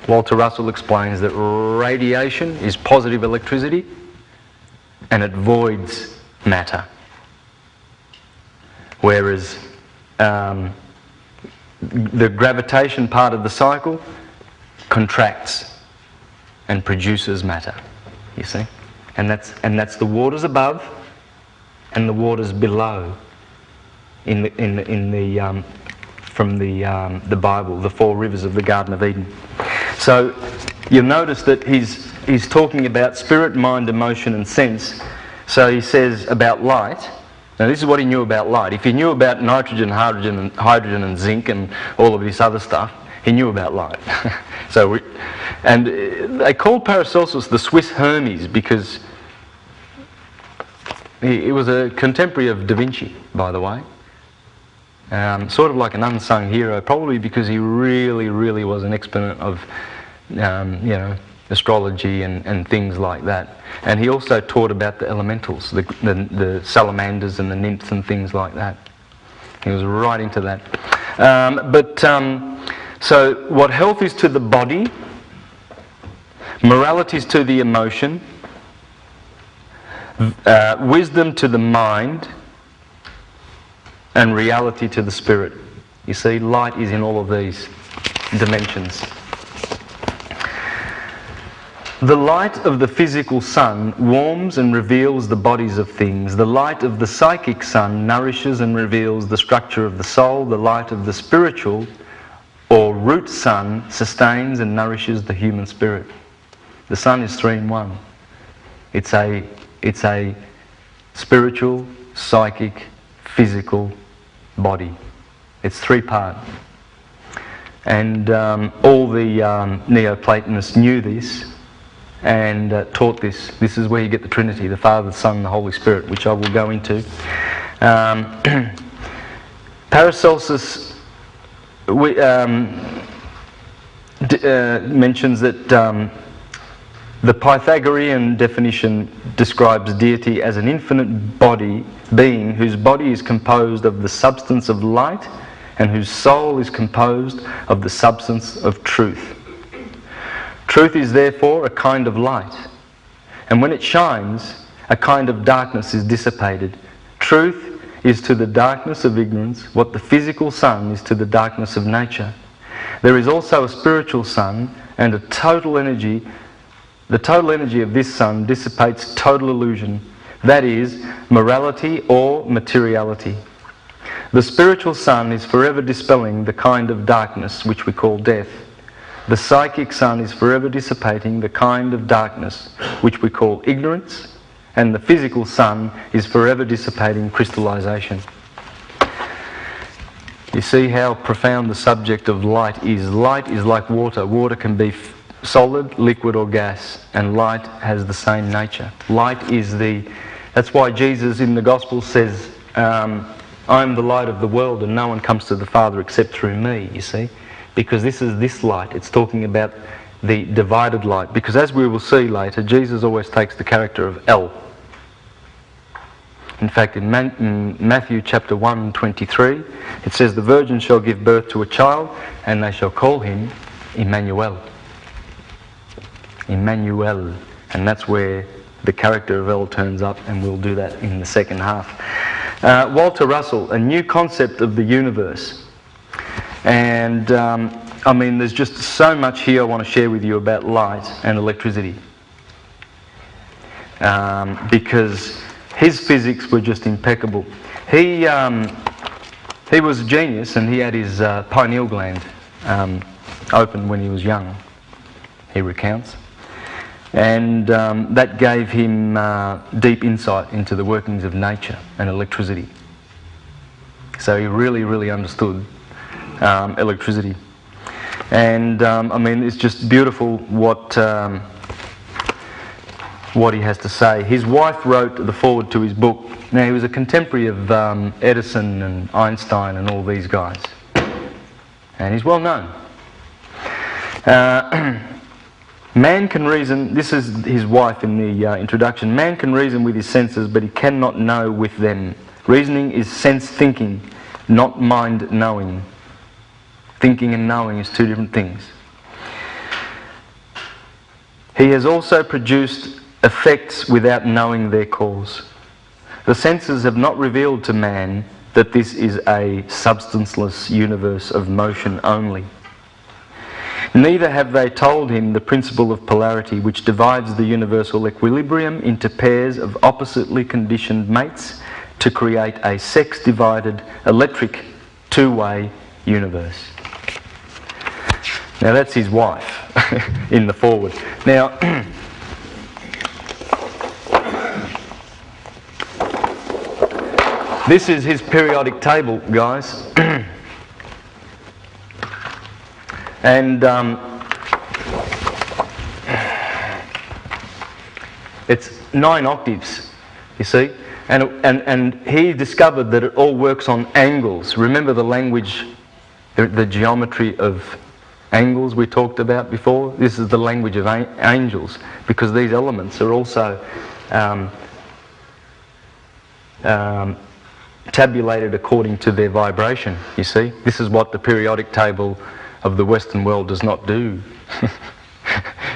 Walter Russell explains that radiation is positive electricity and it voids matter. Whereas the gravitation part of the cycle contracts and produces matter, you see? And that's the waters above and the waters below from the Bible, the 4 rivers of the Garden of Eden. So you'll notice that he's talking about spirit, mind, emotion, and sense. So he says about light. Now this is what he knew about light. If he knew about nitrogen, hydrogen, and zinc, and all of this other stuff, he knew about light. And they called Paracelsus the Swiss Hermes because he was a contemporary of Da Vinci, by the way. Sort of like an unsung hero, probably because he really, really was an exponent of, astrology and things like that. And he also taught about the elementals, the salamanders and the nymphs and things like that. He was right into that. So what health is to the body, morality is to the emotion, wisdom to the mind, and reality to the spirit. You see, light is in all of these dimensions. The light of the physical sun warms and reveals the bodies of things. The light of the psychic sun nourishes and reveals the structure of the soul. The light of the spiritual or root sun sustains and nourishes the human spirit. The sun is 3 in 1. It's a spiritual, psychic, physical body. It's 3-part. And all the Neoplatonists knew this and taught this. This is where you get the Trinity, the Father, the Son, and the Holy Spirit, which I will go into. Paracelsus mentions that The Pythagorean definition describes deity as an infinite being whose body is composed of the substance of light and whose soul is composed of the substance of truth. Truth is therefore a kind of light, and when it shines, a kind of darkness is dissipated. Truth is to the darkness of ignorance what the physical sun is to the darkness of nature. There is also a spiritual sun, and a total energy. The total energy of this sun dissipates total illusion, that is, morality or materiality. The spiritual sun is forever dispelling the kind of darkness which we call death. The psychic sun is forever dissipating the kind of darkness which we call ignorance, and the physical sun is forever dissipating crystallization. You see how profound the subject of light is. Light is like water. Water can be solid, liquid or gas, and light has the same nature. Light is that's why Jesus in the Gospel says, I am the light of the world and no one comes to the Father except through me, you see. Because this is this light. It's talking about the divided light. Because as we will see later, Jesus always takes the character of El. In fact, in Matthew chapter 1:23, it says, the virgin shall give birth to a child and they shall call him Emmanuel. Emmanuel. And that's where the character of El turns up, and we'll do that in the second half. Walter Russell, A New Concept of the Universe. And I mean, there's just so much here I want to share with you about light and electricity. Because his physics were just impeccable. He was a genius, and he had his pineal gland open when he was young, he recounts. And that gave him deep insight into the workings of nature and electricity. So he really, really understood electricity. And I mean, it's just beautiful what he has to say. His wife wrote the foreword to his book. Now, he was a contemporary of Edison and Einstein and all these guys. And he's well known. Man can reason, this is his wife in the introduction, man can reason with his senses, but he cannot know with them. Reasoning is sense thinking, not mind knowing. Thinking and knowing is two different things. He has also produced effects without knowing their cause. The senses have not revealed to man that this is a substanceless universe of motion only. Neither have they told him the principle of polarity, which divides the universal equilibrium into pairs of oppositely conditioned mates to create a sex-divided electric two-way universe. Now that's his wife in the foreword. Now, this is his periodic table, guys. And it's 9 octaves, you see. And he discovered that it all works on angles. Remember the language, the geometry of angles we talked about before? This is the language of angels, because these elements are also tabulated according to their vibration, you see. This is what the periodic table of the Western world does not do.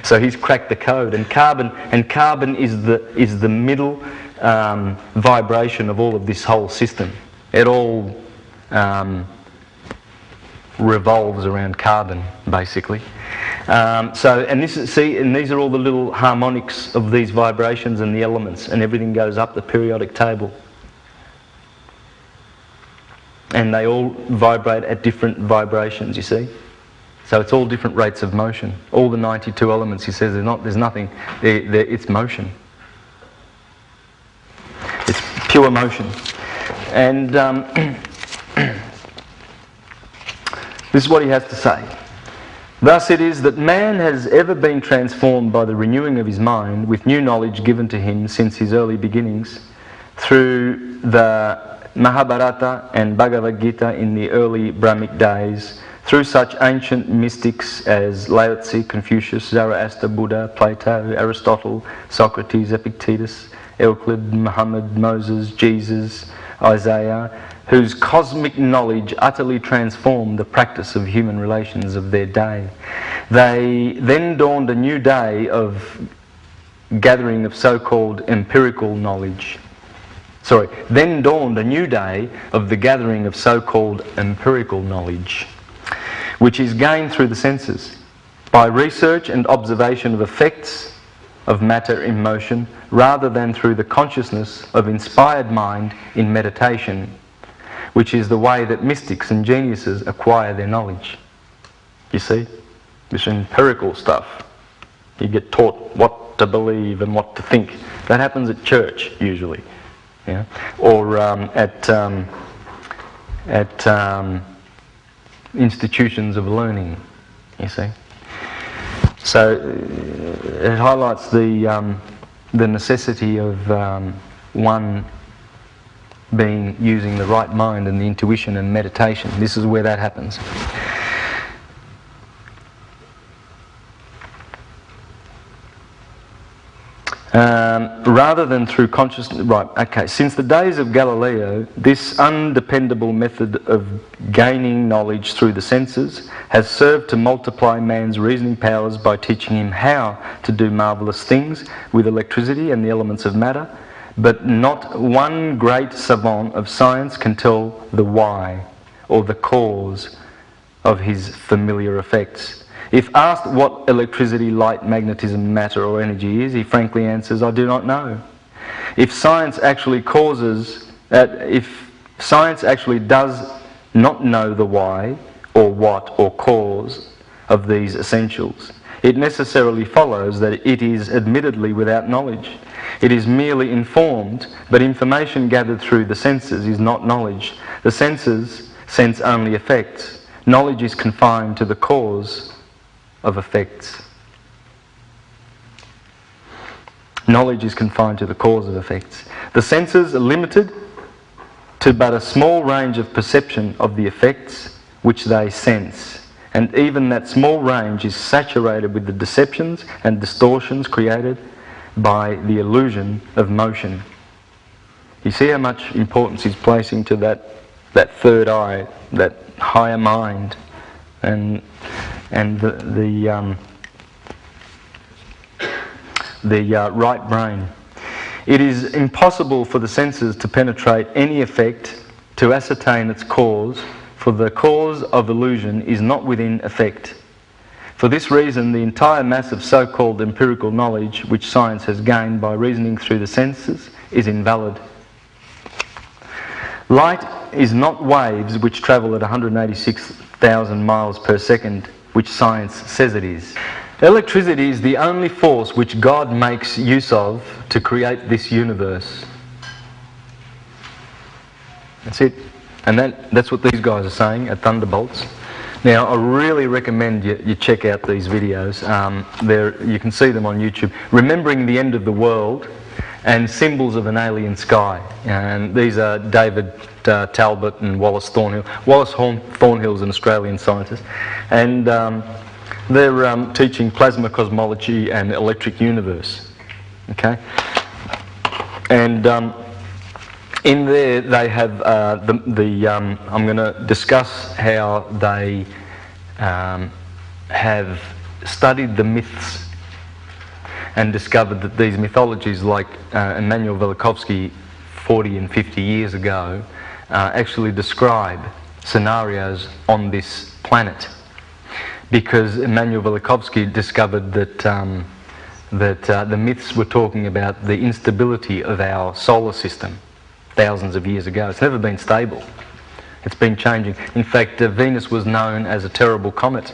So he's cracked the code, and carbon is the middle vibration of all of this whole system. It all revolves around carbon, basically. And these are all the little harmonics of these vibrations and the elements, and everything goes up the periodic table. And they all vibrate at different vibrations, you see. So it's all different rates of motion. All the 92 elements, he says, there's nothing, it's motion. It's pure motion. And this is what he has to say. Thus it is that man has ever been transformed by the renewing of his mind with new knowledge given to him since his early beginnings through the Mahabharata and Bhagavad Gita in the early Brahmic days, through such ancient mystics as Lao Tzu, Confucius, Zoroaster, Buddha, Plato, Aristotle, Socrates, Epictetus, Euclid, Muhammad, Moses, Jesus, Isaiah, whose cosmic knowledge utterly transformed the practice of human relations of their day. They then dawned a new day of gathering of so-called empirical knowledge. Then dawned a new day of the gathering of so-called empirical knowledge, which is gained through the senses, by research and observation of effects of matter in motion, rather than through the consciousness of inspired mind in meditation, which is the way that mystics and geniuses acquire their knowledge. You see? This empirical stuff. You get taught what to believe and what to think. That happens at church, usually. Yeah? Or at institutions of learning, you see. So it highlights the necessity of one being using the right mind and the intuition and meditation. This is where that happens. Rather than through consciousness. Right, okay. Since the days of Galileo, this undependable method of gaining knowledge through the senses has served to multiply man's reasoning powers by teaching him how to do marvellous things with electricity and the elements of matter, but not one great savant of science can tell the why or the cause of his familiar effects. If asked what electricity, light, magnetism, matter or energy is, he frankly answers, I do not know. If science actually does not know the why or what or cause of these essentials, it necessarily follows that it is admittedly without knowledge. It is merely informed, but information gathered through the senses is not knowledge. The senses sense only effects. Knowledge is confined to the cause of effects. Knowledge is confined to the cause of effects. The senses are limited to but a small range of perception of the effects which they sense, and even that small range is saturated with the deceptions and distortions created by the illusion of motion. You see how much importance he's placing to that third eye, that higher mind, and the right brain. It is impossible for the senses to penetrate any effect to ascertain its cause, for the cause of illusion is not within effect. For this reason, the entire mass of so-called empirical knowledge which science has gained by reasoning through the senses is invalid. Light is not waves which travel at 186,000 miles per second, which science says it is. Electricity is the only force which God makes use of to create this universe. That's it. And that's what these guys are saying at Thunderbolts. Now, I really recommend you check out these videos. You can see them on YouTube. Remembering the End of the World and Symbols of an Alien Sky. And these are David Talbot and Wallace Thornhill. Wallace Thornhill's an Australian scientist. And they're teaching plasma cosmology and electric universe. Okay? And in there they have I'm going to discuss how they have studied the myths and discovered that these mythologies, like Immanuel Velikovsky 40 and 50 years ago, actually describe scenarios on this planet. Because Immanuel Velikovsky discovered that the myths were talking about the instability of our solar system thousands of years ago. It's never been stable. It's been changing. In fact, Venus was known as a terrible comet.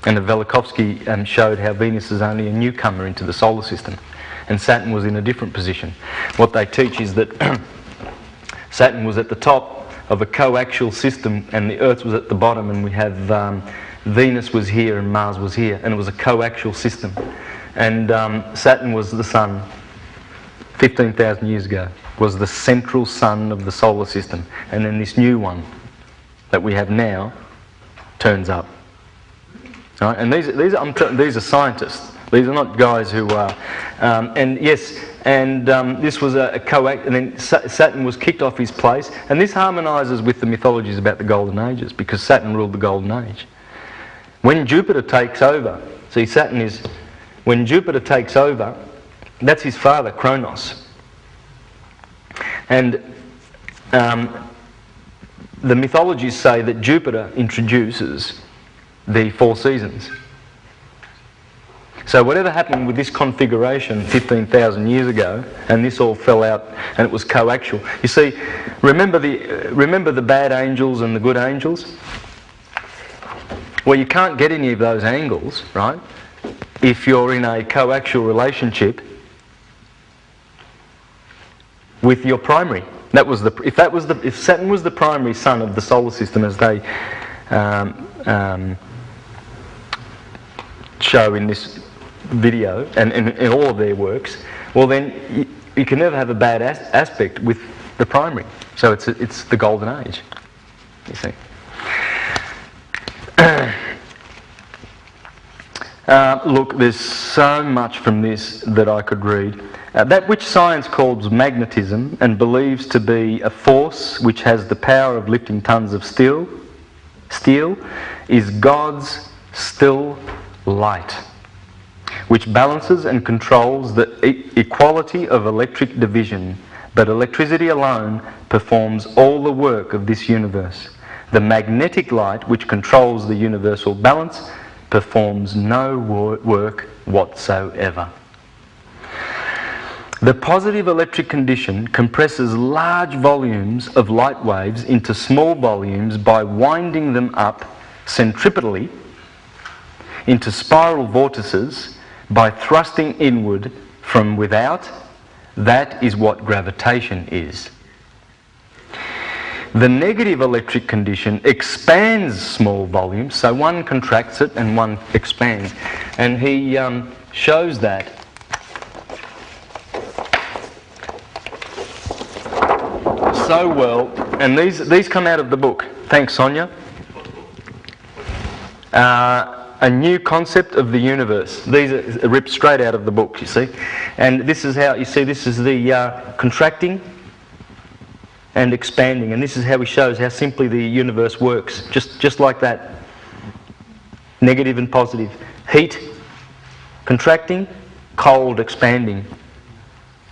And Velikovsky showed how Venus is only a newcomer into the solar system. And Saturn was in a different position. What they teach is that Saturn was at the top of a coaxial system and the Earth was at the bottom, and we have Venus was here and Mars was here, and it was a coaxial system. And Saturn was the sun 15,000 years ago, was the central sun of the solar system. And then this new one that we have now turns up. Right? And these are scientists. These are not guys who are... this was a coact, and then Saturn was kicked off his place, and this harmonises with the mythologies about the Golden Ages, because Saturn ruled the Golden Age. When Jupiter takes over, see, when Jupiter takes over, that's his father, Kronos. And the mythologies say that Jupiter introduces the 4 seasons. So whatever happened with this configuration 15,000 years ago, and this all fell out, and it was coaxial. You see, remember the bad angels and the good angels? Well, you can't get any of those angles, right, if you're in a coaxial relationship with your primary. If Saturn was the primary sun of the solar system, as they show in this video and in all of their works, well then you can never have a bad aspect with the primary. So it's the Golden Age, you see. Look, there's so much from this that I could read. That which science calls magnetism and believes to be a force which has the power of lifting tons of steel is God's still light, which balances and controls the equality of electric division, but electricity alone performs all the work of this universe. The magnetic light, which controls the universal balance, performs no work whatsoever. The positive electric condition compresses large volumes of light waves into small volumes by winding them up centripetally into spiral vortices by thrusting inward from without. That is what gravitation is. The negative electric condition expands small volumes, so one contracts it and one expands. And he shows that so well, and these come out of the book. Thanks, Sonia. A new concept of the universe. These are ripped straight out of the book, you see. And this is how, you see, this is the contracting and expanding, and this is how he shows how simply the universe works, just like that. Negative and positive. Heat, contracting, cold, expanding.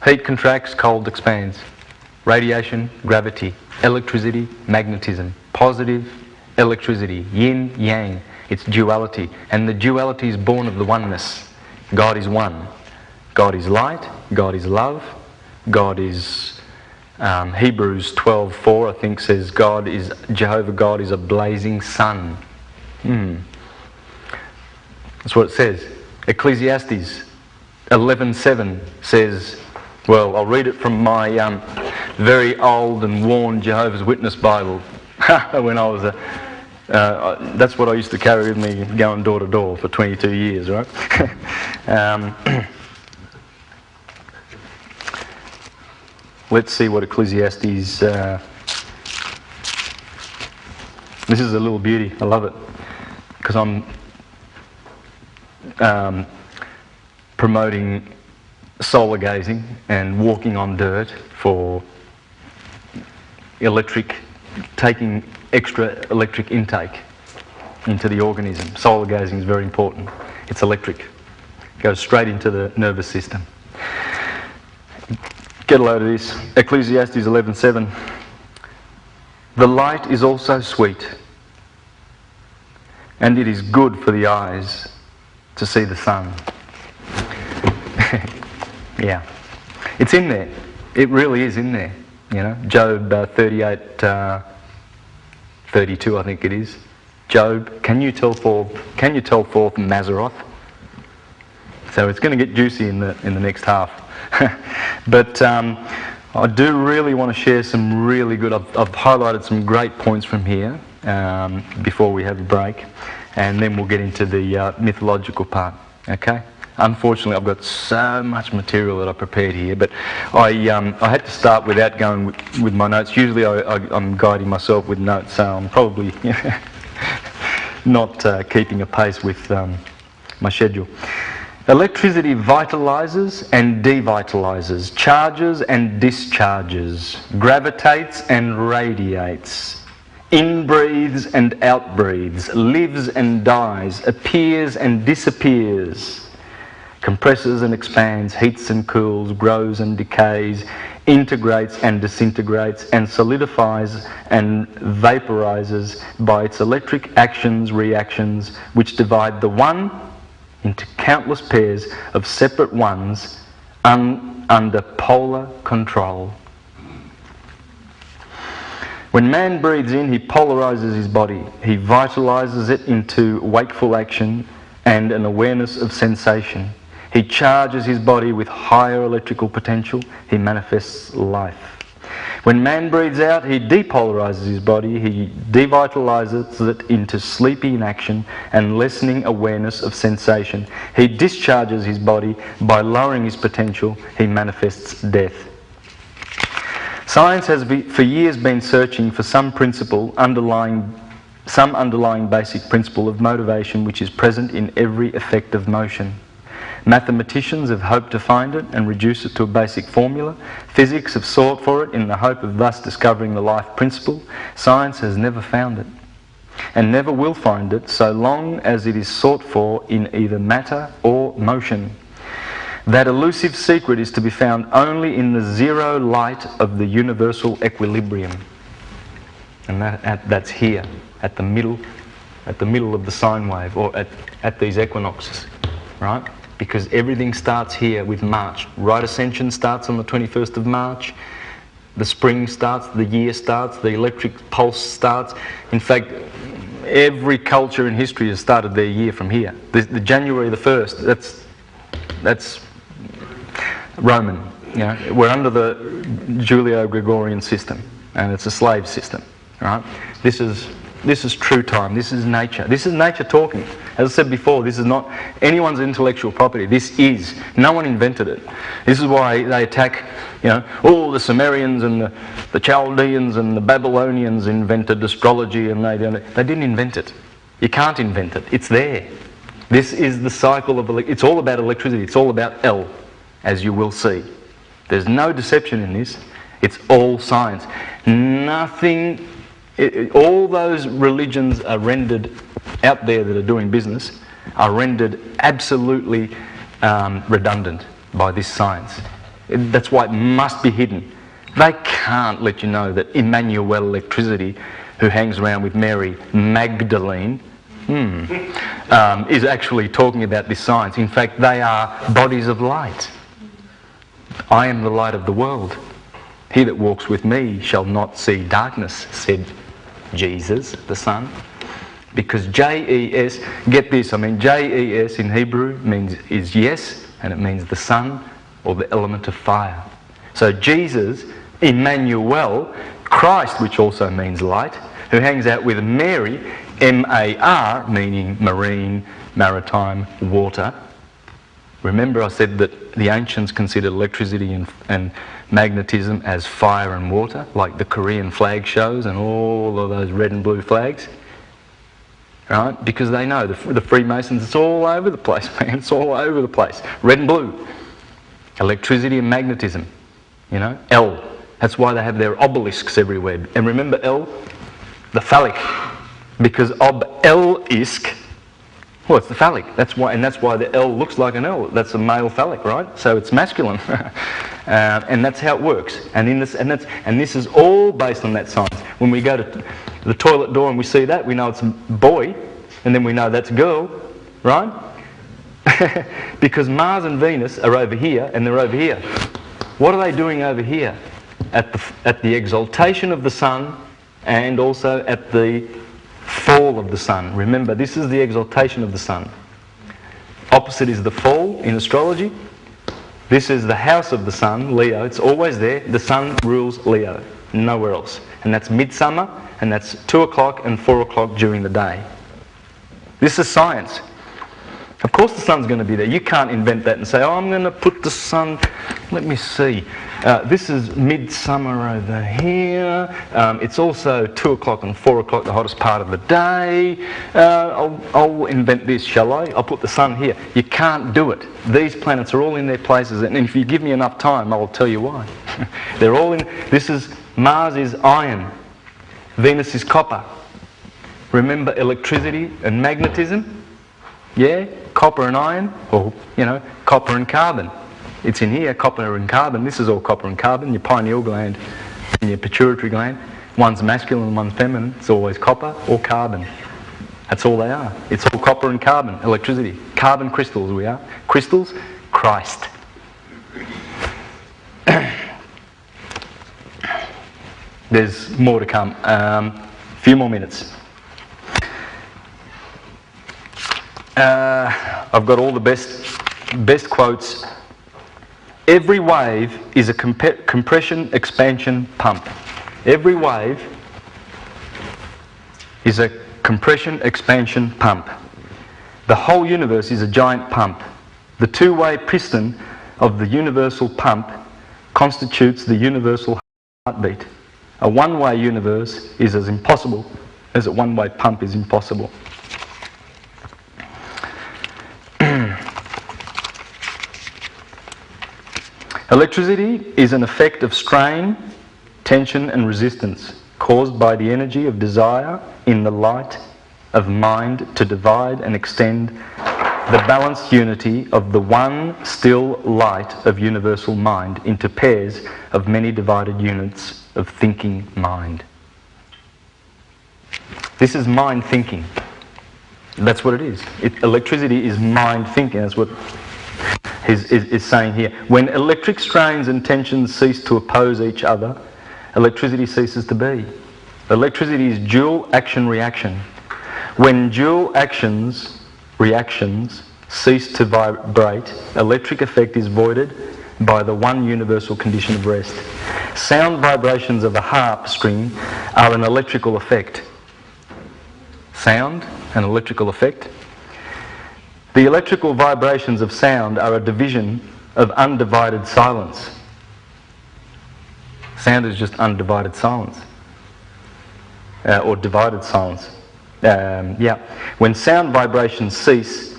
Heat contracts, cold expands. Radiation, gravity. Electricity, magnetism. Positive, electricity. Yin, yang. It's duality, and the duality is born of the oneness. God is one. God is light, God is love, God is... Hebrews 12:4, I think, says Jehovah God is a blazing sun. That's what it says. Ecclesiastes 11:7 says, well, I'll read it from my very old and worn Jehovah's Witness Bible. When I was that's what I used to carry with me going door to door for 22 years, right? Let's see what Ecclesiastes... this is a little beauty. I love it. Because I'm promoting solar gazing and walking on dirt for taking extra electric intake into the organism. Solar gazing is very important. It's electric. It goes straight into the nervous system. Get a load of this. Ecclesiastes 11:7. The light is also sweet, and it is good for the eyes to see the sun. Yeah. It's in there. It really is in there. You know, Job 38:32, I think it is. Job, can you tell forth Mazzaroth? So it's going to get juicy in the next half. But I do really want to share some really good... I've highlighted some great points from here before we have a break, and then we'll get into the mythological part. Okay? Unfortunately, I've got so much material that I prepared here, but I had to start without going with my notes. Usually I'm guiding myself with notes, so I'm probably not keeping a pace with my schedule. Electricity vitalizes and devitalizes, charges and discharges, gravitates and radiates, inbreathes and outbreathes, lives and dies, appears and disappears, compresses and expands, heats and cools, grows and decays, integrates and disintegrates, and solidifies and vaporizes by its electric actions, reactions, which divide the one into countless pairs of separate ones under polar control. When man breathes in, he polarizes his body. He vitalizes it into wakeful action and an awareness of sensation. He charges his body with higher electrical potential. He manifests life. When man breathes out, he depolarizes his body. He devitalizes it into sleepy inaction and lessening awareness of sensation. He discharges his body by lowering his potential. He manifests death. Science has for years been searching for some underlying basic principle of motivation which is present in every effect of motion. Mathematicians have hoped to find it and reduce it to a basic formula. Physics have sought for it in the hope of thus discovering the life principle. Science has never found it, and never will find it so long as it is sought for in either matter or motion. That elusive secret is to be found only in the zero light of the universal equilibrium. And that's here, at the middle of the sine wave, or at these equinoxes, right? Because everything starts here with March. Right ascension starts on the 21st of March. The spring starts, the year starts, the electric pulse starts. In fact, every culture in history has started their year from here. The January the 1st, that's Roman. You know, we're under the Julio-Gregorian system, and it's a slave system, right? This is true time. This is nature. This is nature talking. As I said before, this is not anyone's intellectual property. This is. No one invented it. This is why they attack, all the Sumerians and the Chaldeans and the Babylonians invented astrology, and they didn't invent it. You can't invent it. It's there. This is the cycle of it's all about electricity. It's all about L, as you will see. There's no deception in this. It's all science. Nothing. All those religions are rendered out there that are doing business are rendered absolutely redundant by this science. That's why it must be hidden. They can't let you know that Emmanuel Electricity, who hangs around with Mary Magdalene, is actually talking about this science. In fact, they are bodies of light. I am the light of the world. He that walks with me shall not see darkness, said Jesus, the Son. Because J-E-S, get this, J-E-S in Hebrew is yes, and it means the sun or the element of fire. So Jesus, Emmanuel, Christ, which also means light, who hangs out with Mary, M-A-R, meaning marine, maritime, water. Remember I said that the ancients considered electricity and magnetism as fire and water, like the Korean flag shows and all of those red and blue flags. Right? Because they know the Freemasons, it's all over the place, man. It's all over the place. Red and blue. Electricity and magnetism. L. That's why they have their obelisks everywhere. And remember L? The phallic. Because ob-L-isk, well, it's the phallic. That's why the L looks like an L. That's a male phallic, right? So it's masculine. And that's how it works. And this is all based on that science. When we go to the toilet door and we see that, we know it's a boy, and then we know that's a girl, right? Because Mars and Venus are over here, and they're over here. What are they doing over here? At the exaltation of the sun, and also at the fall of the sun. Remember, this is the exaltation of the sun. Opposite is the fall in astrology. This is the house of the sun, Leo. It's always there. The sun rules Leo, nowhere else. And that's midsummer, and that's 2 o'clock and 4 o'clock during the day. This is science. Of course the sun's going to be there. You can't invent that and say, I'm going to put the sun let me see. This is midsummer over here. It's also 2 o'clock and 4 o'clock, the hottest part of the day. I'll invent this, shall I? I'll put the sun here. You can't do it. These planets are all in their places, and if you give me enough time, I'll tell you why. They're all in. Mars is iron. Venus is copper. Remember electricity and magnetism? Yeah? Copper and iron, or, copper and carbon. It's in here, copper and carbon. This is all copper and carbon. Your pineal gland and your pituitary gland. One's masculine and one's feminine. It's always copper or carbon. That's all they are. It's all copper and carbon, electricity. Carbon crystals we are. Crystals, Christ. There's more to come. Few more minutes. I've got all the best quotes. Every wave is a compression expansion pump. Every wave is a compression expansion pump. The whole universe is a giant pump. The two-way piston of the universal pump constitutes the universal heartbeat. A one-way universe is as impossible as a one-way pump is impossible. Electricity is an effect of strain, tension and resistance caused by the energy of desire in the light of mind to divide and extend the balanced unity of the one still light of universal mind into pairs of many divided units of thinking mind. This is mind thinking. That's what it is. Electricity is mind thinking. That's what is saying here. When electric strains and tensions cease to oppose each other, electricity ceases to be. Electricity is dual action-reaction. When dual reactions cease to vibrate, electric effect is voided by the one universal condition of rest. Sound vibrations of a harp string are an electrical effect. Sound, an electrical effect. The electrical vibrations of sound are a division of undivided silence. Sound is just undivided silence. Or divided silence. When sound vibrations cease,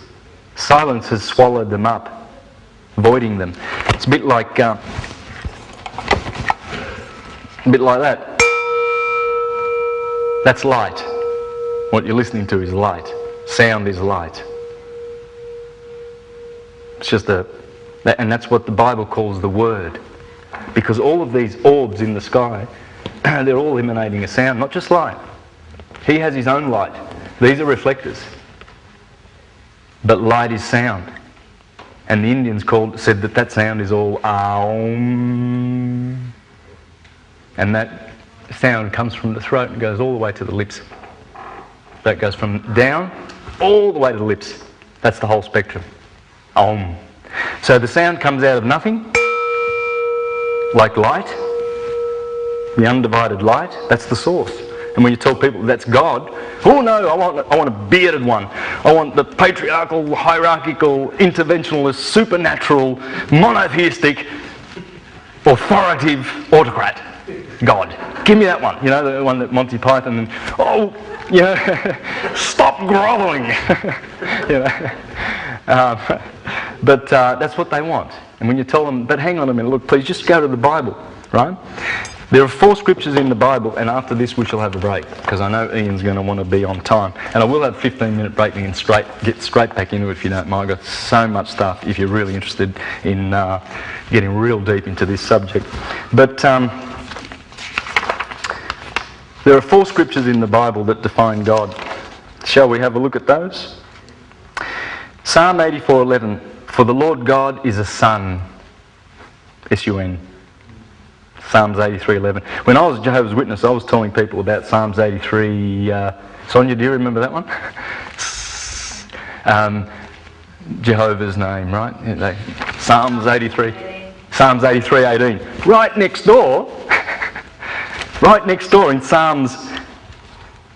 silence has swallowed them up, voiding them. It's a bit like that. That's light. What you're listening to is light. Sound is light. It's just and that's what the Bible calls the Word. Because all of these orbs in the sky, they're all emanating a sound, not just light. He has his own light. These are reflectors. But light is sound. And the Indians said that sound is all Aum. And that sound comes from the throat and goes all the way to the lips. That goes from down all the way to the lips. That's the whole spectrum. Om. So the sound comes out of nothing, like light, the undivided light. That's the source. And when you tell people that's God, oh no, I want a bearded one. I want the patriarchal, hierarchical, interventionalist, supernatural, monotheistic, authoritative autocrat. God. Give me that one. You know, the one that Monty Python and stop groveling. But that's what they want. And when you tell them, but hang on a minute, look, please just go to the Bible, right? There are 4 scriptures in the Bible, and after this we shall have a break, because I know Ian's going to want to be on time. And I will have a 15-minute break and get straight back into it if you don't mind. I've got so much stuff if you're really interested in getting real deep into this subject. But there are 4 scriptures in the Bible that define God. Shall we have a look at those? Psalm 84:11. For the Lord God is a sun. S-U-N. Psalms 83:11. When I was Jehovah's Witness, I was telling people about Psalms 83. Sonia, do you remember that one? Jehovah's name, right? Psalms 83. Psalms 83:18. Right next door in Psalms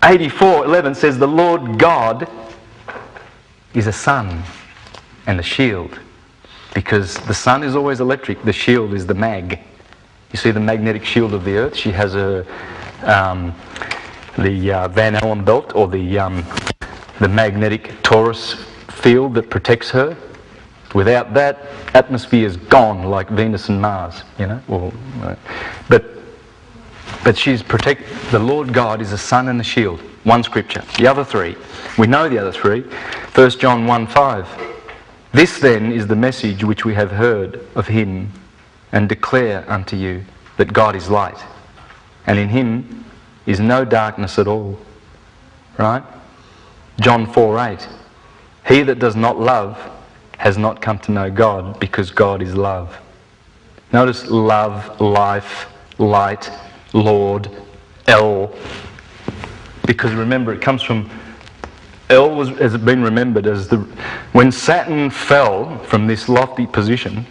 84:11 says the Lord God is a sun and a shield. because the sun is always electric. The shield is the mag. You see the magnetic shield of the Earth? She has the Van Allen belt, or the magnetic torus field that protects her. Without that, atmosphere is gone, like Venus and Mars, you know. But she's protected. The Lord God is a sun and a shield. One scripture. The other three, we know the other three. 1 John 1:5. This then is the message which we have heard of him, and declare unto you, that God is light, and in him is no darkness at all. Right? John 4:8. He that does not love has not come to know God, because God is love. Notice love, life, light, Lord, El. Because remember, it comes from El has been remembered as when Saturn fell from this lofty position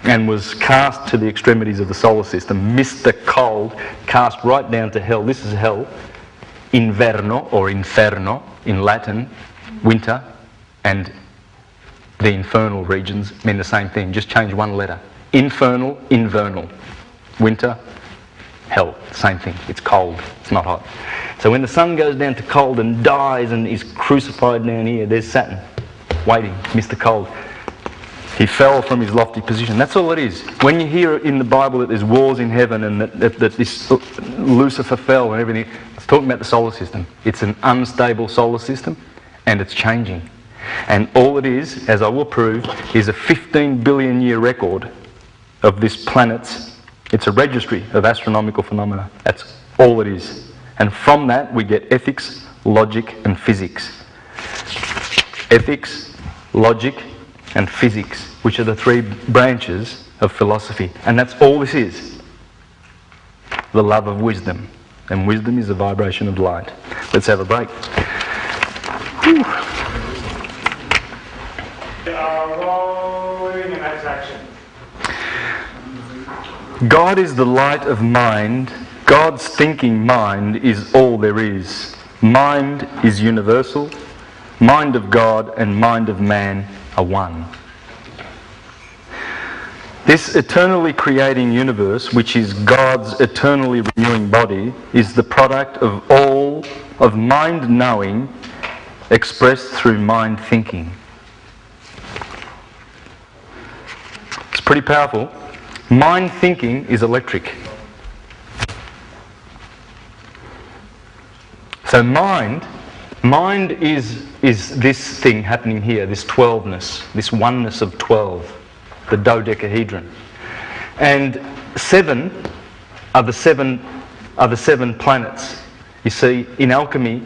and was cast to the extremities of the solar system, missed the cold, cast right down to hell. This is hell. Inverno or inferno in Latin, winter, and the infernal regions mean the same thing, just change one letter. Infernal, invernal. Winter, hell, same thing. It's cold, it's not hot. So when the sun goes down to cold and dies and is crucified down here, there's Saturn waiting, missed the cold. He fell from his lofty position. That's all it is. When you hear in the Bible that there's wars in heaven and that this Lucifer fell and everything, it's talking about the solar system. It's an unstable solar system, and it's changing. And all it is, as I will prove, is a 15 billion year record of this planet's. It's a registry of astronomical phenomena. That's all it is. And from that we get ethics, logic and physics. Ethics, logic and physics, which are the three branches of philosophy. And that's all this is. The love of wisdom. And wisdom is the vibration of light. Let's have a break. Whew. Rolling and that's action. God is the light of mind. God's thinking mind is all there is. Mind is universal. Mind of God and mind of man are one. This eternally creating universe, which is God's eternally renewing body, is the product of all of mind knowing expressed through mind thinking. It's pretty powerful. Mind thinking is electric. So mind is this thing happening here, this 12ness, this oneness of 12, the dodecahedron. And 7 are the seven planets. You see, in alchemy,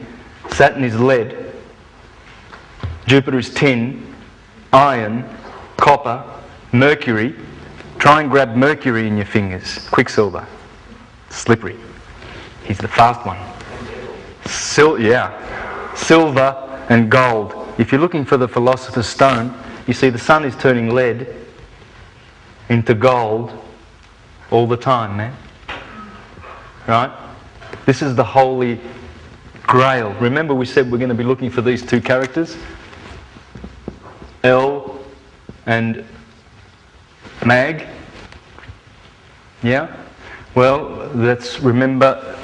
Saturn is lead, Jupiter is tin, iron, copper, Mercury. Try and grab Mercury in your fingers. Quicksilver. Slippery. He's the fast one. Silver and gold. If you're looking for the philosopher's stone, you see the sun is turning lead into gold all the time, man. Right? This is the holy grail. Remember we said we're going to be looking for these two characters? El and Mag. Yeah? Well, let's remember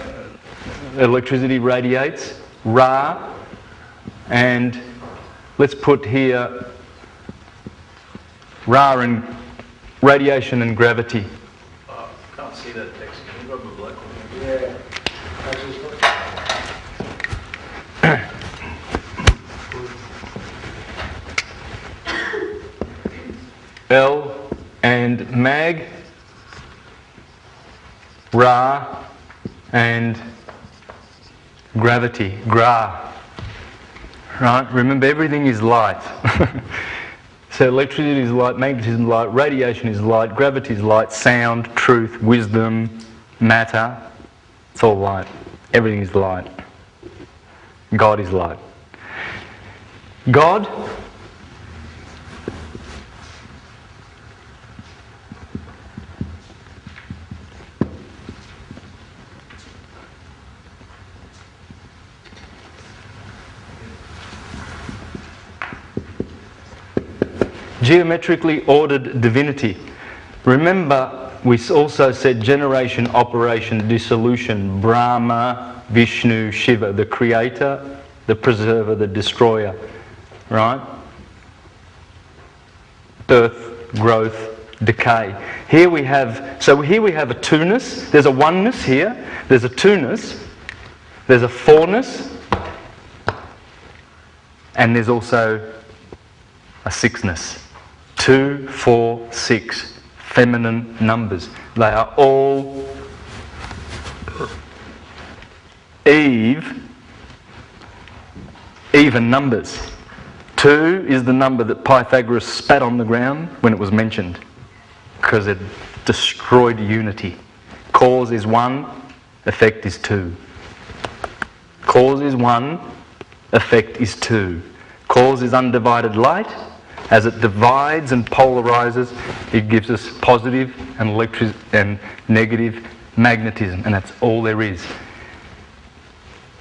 electricity radiates. Ra. And let's put here Ra and radiation and gravity. Can't see that text. Can you grab a black one? Yeah. El and Mag, Ra and gravity, Gra. Right? Remember, everything is light. So electricity is light, magnetism is light, radiation is light, gravity is light, sound, truth, wisdom, matter. It's all light. Everything is light. God is light. God geometrically ordered divinity. Remember, we also said generation, operation, dissolution, Brahma, Vishnu, Shiva, the creator, the preserver, the destroyer, right? Birth, growth, decay. Here we have a two-ness, there's a oneness here, there's a two-ness, there's a four-ness, and there's also a six-ness. 2, 4, 6, feminine numbers. They are all even numbers. 2 is the number that Pythagoras spat on the ground when it was mentioned, because it destroyed unity. Cause is 1, effect is 2. Cause is 1, effect is 2. Cause is undivided light. As it divides and polarizes, it gives us positive and negative magnetism, and that's all there is.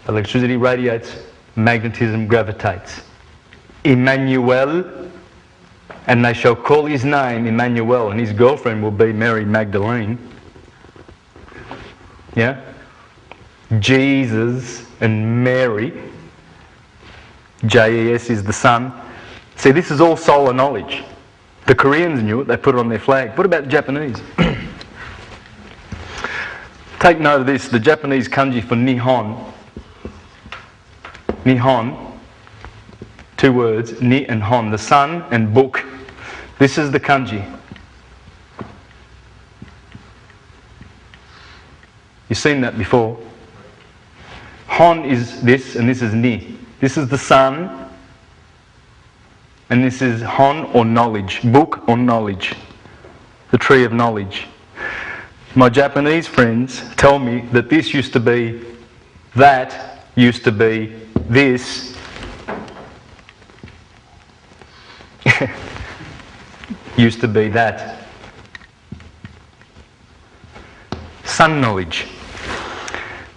Electricity radiates, magnetism gravitates. Emmanuel, and they shall call his name Emmanuel, and his girlfriend will be Mary Magdalene. Yeah? Jesus and Mary. JES is the son. See, this is all solar knowledge. The Koreans knew it, they put it on their flag. What about the Japanese? Take note of this, the Japanese kanji for Nihon. Nihon, 2 words, Ni and Hon, the sun and book. This is the kanji. You've seen that before. Hon is this and this is Ni. This is the sun. And this is Hon or knowledge, book or knowledge, the tree of knowledge. My Japanese friends tell me that this used to be, that used to be, this used to be that. Sun knowledge.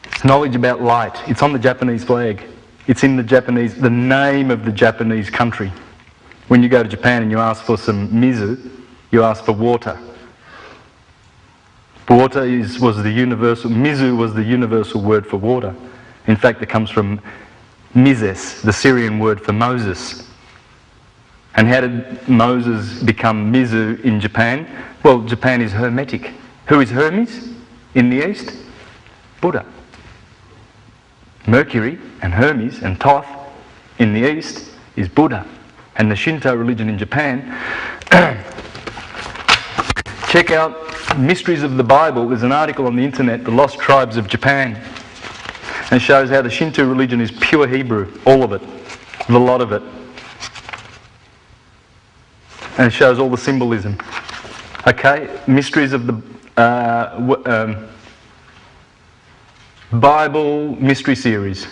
It's knowledge about light. It's on the Japanese flag. It's in the name of the Japanese country. When you go to Japan and you ask for some mizu, you ask for water. Water was the universal, mizu was the universal word for water. In fact, it comes from Mizes, the Syrian word for Moses. And how did Moses become mizu in Japan? Well, Japan is Hermetic. Who is Hermes in the East? Buddha. Mercury and Hermes and Thoth in the East is Buddha. And the Shinto religion in Japan. Check out Mysteries of the Bible. There's an article on the internet, The Lost Tribes of Japan. And it shows how the Shinto religion is pure Hebrew, all of it, the lot of it. And it shows all the symbolism. Okay, Mysteries of the Bible Mystery Series.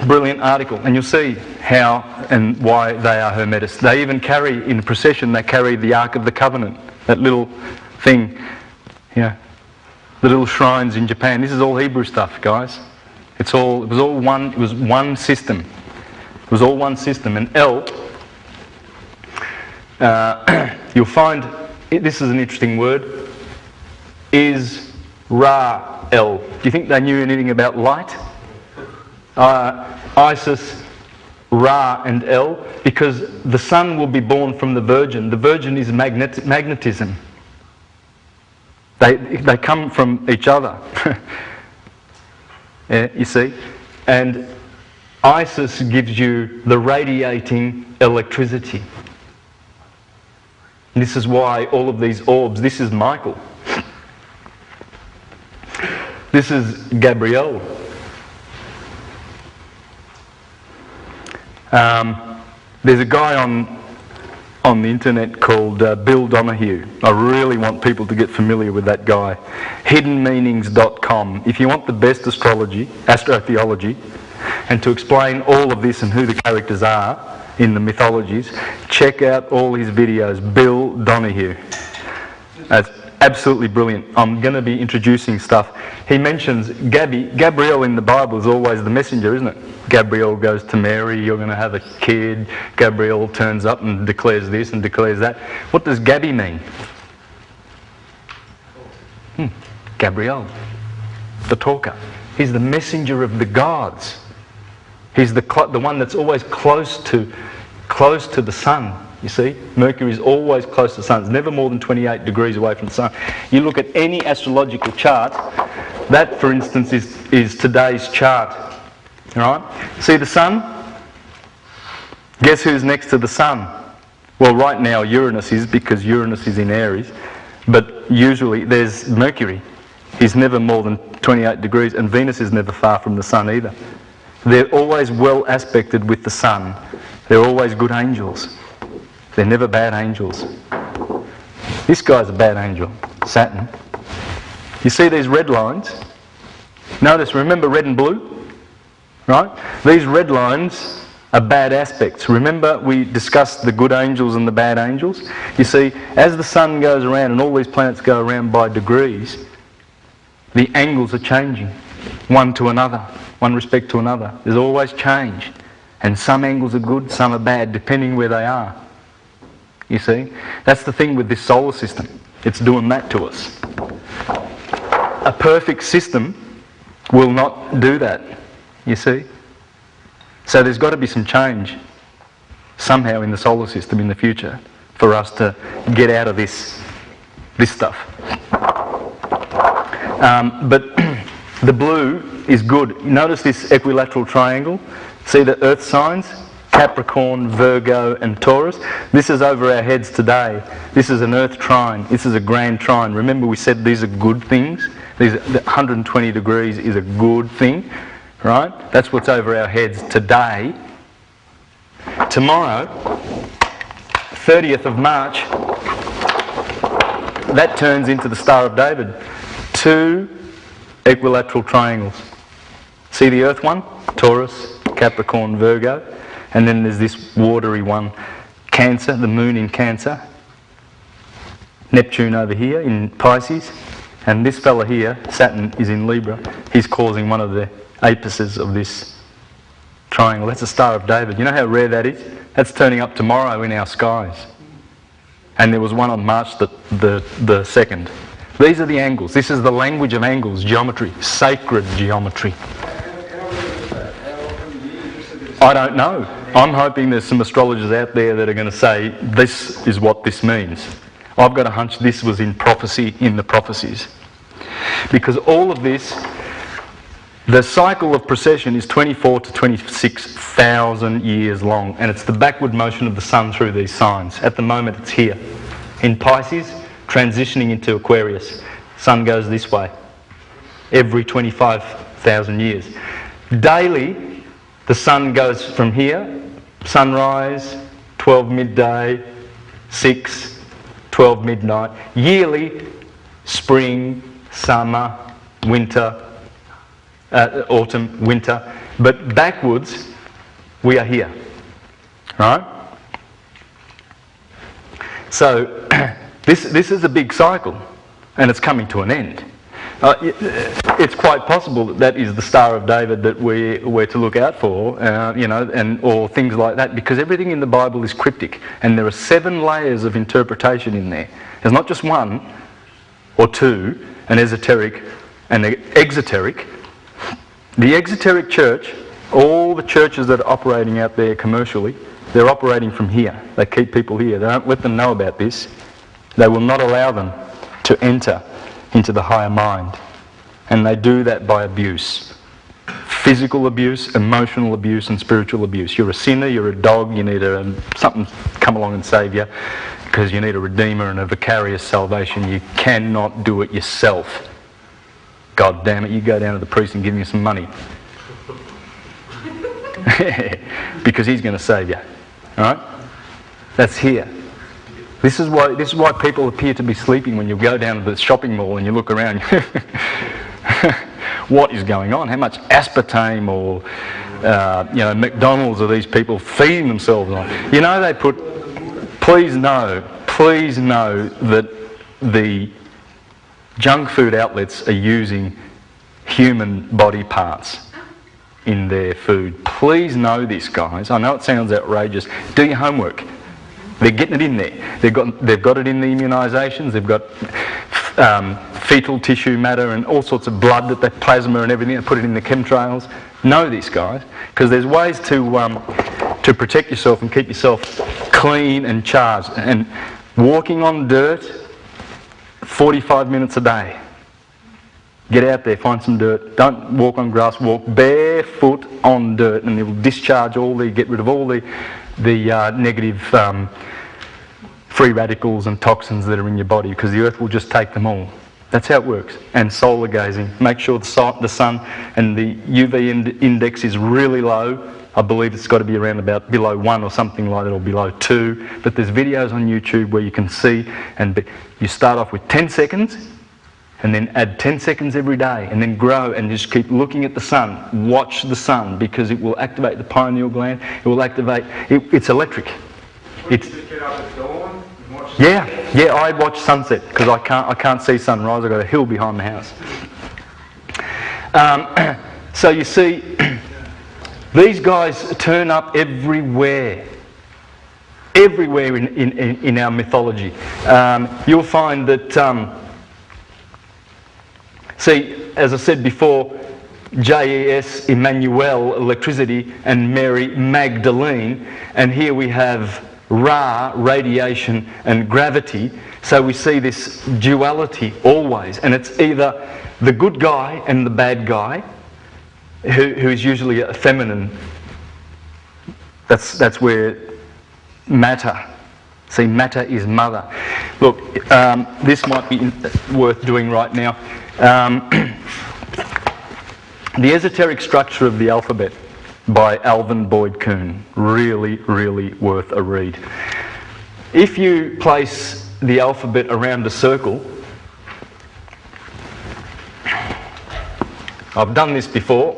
Brilliant article, and you'll see how and why they are Hermetists. They even carry, in procession, they carry the Ark of the Covenant, that little thing, yeah, the little shrines in Japan. This is all Hebrew stuff, guys. It was one system. It was all one system, and you'll find, this is an interesting word, is Ra-El. Do you think they knew anything about light? Isis, Ra and El, because the son will be born from the virgin. The virgin is magnetism. They come from each other. Yeah, you see? And Isis gives you the radiating electricity. This is why all of these orbs, this is Michael. This is Gabrielle. There's a guy on the internet called Bill Donahue. I really want people to get familiar with that guy. Hiddenmeanings.com. If you want the best astrology, astrotheology, and to explain all of this and who the characters are in the mythologies, check out all his videos. Bill Donahue. That's absolutely brilliant. I'm going to be introducing stuff. He mentions Gabriel in the Bible is always the messenger, isn't it? Gabriel goes to Mary, you're going to have a kid. Gabriel turns up and declares this and declares that. What does Gabby mean? Gabriel, the talker. He's the messenger of the gods. He's the one that's always close to the sun. You see, Mercury is always close to the sun. It's never more than 28 degrees away from the sun. You look at any astrological chart, that, for instance, is today's chart. All right? See the sun? Guess who's next to the sun? Well, right now Uranus is, because Uranus is in Aries, but usually there's Mercury. He's never more than 28 degrees, and Venus is never far from the sun either. They're always well aspected with the sun. They're always good angels. They're never bad angels. This guy's a bad angel, Saturn. You see these red lines? Notice, remember red and blue? Right? These red lines are bad aspects. Remember we discussed the good angels and the bad angels? You see, as the sun goes around and all these planets go around by degrees, the angles are changing, one to another, one respect to another. There's always change. And some angles are good, some are bad, depending where they are. You see? That's the thing with this solar system. It's doing that to us. A perfect system will not do that. You see? So there's got to be some change somehow in the solar system in the future for us to get out of this stuff. But the blue is good. Notice this equilateral triangle. See the earth signs? Capricorn, Virgo and Taurus. This is over our heads today. This is an earth trine. This is a grand trine. Remember we said these are good things? The 120 degrees is a good thing, right? That's what's over our heads today. Tomorrow, 30th of March, that turns into the Star of David. 2 equilateral triangles. See the earth one? Taurus, Capricorn, Virgo. And then there's this watery one, Cancer, the moon in Cancer. Neptune over here in Pisces. And this fella here, Saturn, is in Libra. He's causing one of the apices of this triangle. That's a Star of David. You know how rare that is? That's turning up tomorrow in our skies. And there was one on March the 2nd. These are the angles. This is the language of angles, geometry, sacred geometry. I don't know. I'm hoping there's some astrologers out there that are going to say, this is what this means. I've got a hunch this was in prophecy in the prophecies. Because all of this, the cycle of precession is 24 to 26,000 years long, and it's the backward motion of the sun through these signs. At the moment it's here. In Pisces, transitioning into Aquarius. Sun goes this way. Every 25,000 years. Daily, the sun goes from here, sunrise, 12 midday, 6, 12 midnight. Yearly, spring, summer, winter, autumn, winter. But backwards, we are here. Right? So, this is a big cycle, and it's coming to an end. It's quite possible that is the Star of David that we're to look out for, or things like that, because everything in the Bible is cryptic, and there are 7 layers of interpretation in there. There's not just 1 or 2, an esoteric and an exoteric. The exoteric church, all the churches that are operating out there commercially, they're operating from here. They keep people here. They don't let them know about this. They will not allow them to enter into the higher mind. And they do that by abuse. Physical abuse, emotional abuse and spiritual abuse. You're a sinner, you're a dog, you need something to come along and save you, because you need a redeemer and a vicarious salvation. You cannot do it yourself. God damn it, you go down to the priest and give me some money. Because he's going to save you. Alright? That's here. This is why people appear to be sleeping when you go down to the shopping mall and you look around. What is going on? How much aspartame or McDonald's are these people feeding themselves on? You know, they put. Please know that the junk food outlets are using human body parts in their food. Please know this, guys. I know it sounds outrageous. Do your homework. They're getting it in there. They've got it in the immunisations. They've got fetal tissue matter and all sorts of blood, that they plasma and everything. They put it in the chemtrails. Know this, guys, because there's ways to protect yourself and keep yourself clean and charged. And walking on dirt, 45 minutes a day. Get out there, find some dirt. Don't walk on grass. Walk barefoot on dirt, and it will discharge get rid of all the negative free radicals and toxins that are in your body, because the earth will just take them all. That's how it works. And solar gazing. Make sure the sun and the UV index is really low. I believe it's got to be around about below 1 or something like that, or below 2. But there's videos on YouTube where you can see, and you start off with 10 seconds, and then add 10 seconds every day, and then grow and just keep looking at the sun. Watch the sun, because it will activate the pineal gland. It will activate. It's electric. It's. Get up at dawn and watch. Yeah. I watch sunset because I can't see sunrise. I've got a hill behind the house. So you see, these guys turn up everywhere. Everywhere in our mythology. You'll find that. See, as I said before, JES, Emmanuel, electricity, and Mary, Magdalene, and here we have Ra, radiation, and gravity. So we see this duality always, and it's either the good guy and the bad guy, who is usually a feminine. That's where matter. See, matter is mother. Look, this might be worth doing right now. The Esoteric Structure of the Alphabet by Alvin Boyd Kuhn. Really, really worth a read. If you place the alphabet around a circle, I've done this before.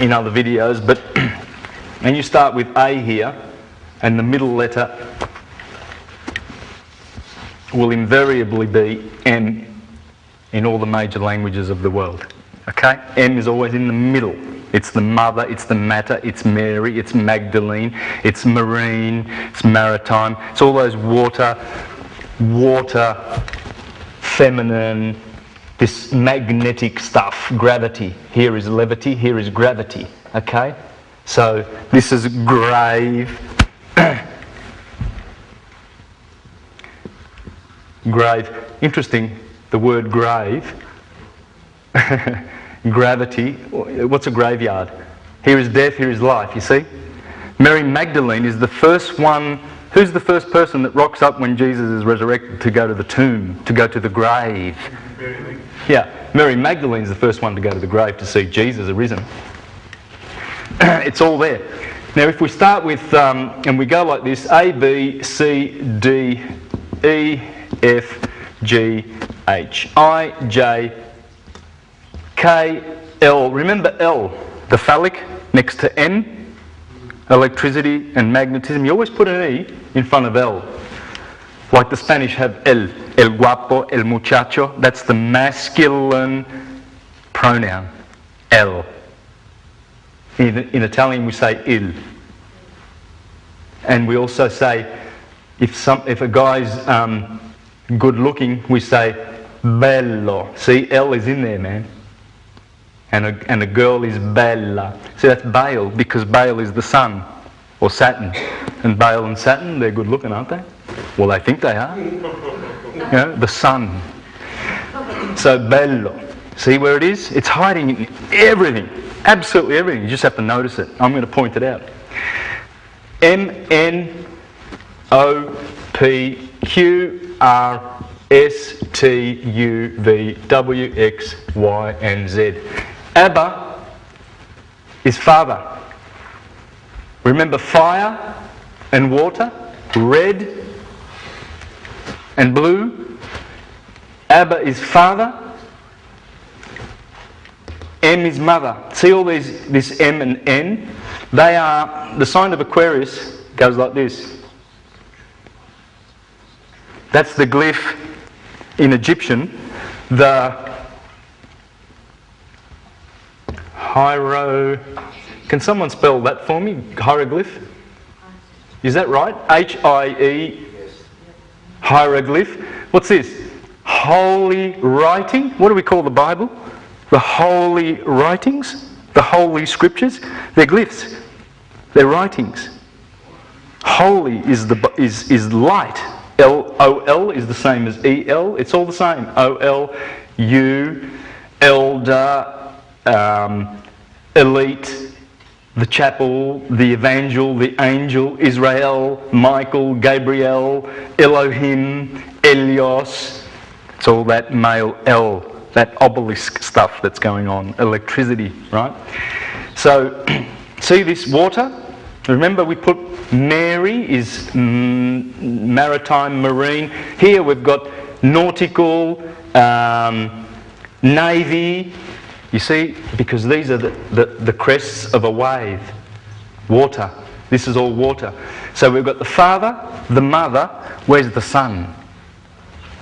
In other videos, but and you start with A here, and the middle letter will invariably be M in all the major languages of the world. Okay? M is always in the middle. It's the mother, it's the matter, it's Mary, it's Magdalene, it's marine, it's maritime, it's all those water, feminine, this magnetic stuff, gravity. Here is levity, here is gravity. Okay? So this is grave. Grave. Interesting, the word grave. Gravity. What's a graveyard? Here is death, here is life, you see? Mary Magdalene is the first one. Who's the first person that rocks up when Jesus is resurrected to go to the tomb, to go to the grave? Yeah, Mary Magdalene's the first one to go to the grave to see Jesus arisen. It's all there. Now if we start with, and we go like this, A, B, C, D, E, F, G, H, I, J, K, L. Remember L, the phallic next to M, electricity and magnetism. You always put an E in front of L. Like the Spanish have el guapo, el muchacho. That's the masculine pronoun, el. In Italian we say il. And we also say, if a guy's good looking, we say bello. See, L is in there, man. And a girl is bella. See, that's Baal, because Baal is the sun, or Saturn. And Baal and Saturn, they're good looking, aren't they? Well, they think they are. You know, the sun. So bello. See where it is? It's hiding in everything. Absolutely everything. You just have to notice it. I'm going to point it out. M, N, O, P, Q, R, S, T, U, V, W, X, Y, and Z. Abba is father. Remember fire and water, red and blue. Abba is father. M is mother. See all this M and N? They are, the sign of Aquarius goes like this. That's the glyph in Egyptian. The Can someone spell that for me? Hieroglyph? Is that right? H-I-E, hieroglyph. What's this? Holy writing. What do we call the Bible? The holy writings, the holy scriptures. They're glyphs. They're writings. Holy is light. L-O-L is the same as E-L. It's all the same. O-L-U, elder, elite, the chapel, the evangel, the angel, Israel, Michael, Gabriel, Elohim, Elios. It's all that male L, that obelisk stuff that's going on, electricity, right? So, see this water? Remember we put Mary is maritime, marine. Here we've got nautical, navy. You see, because these are the crests of a wave. Water. This is all water. So we've got the Father, the Mother. Where's the Son?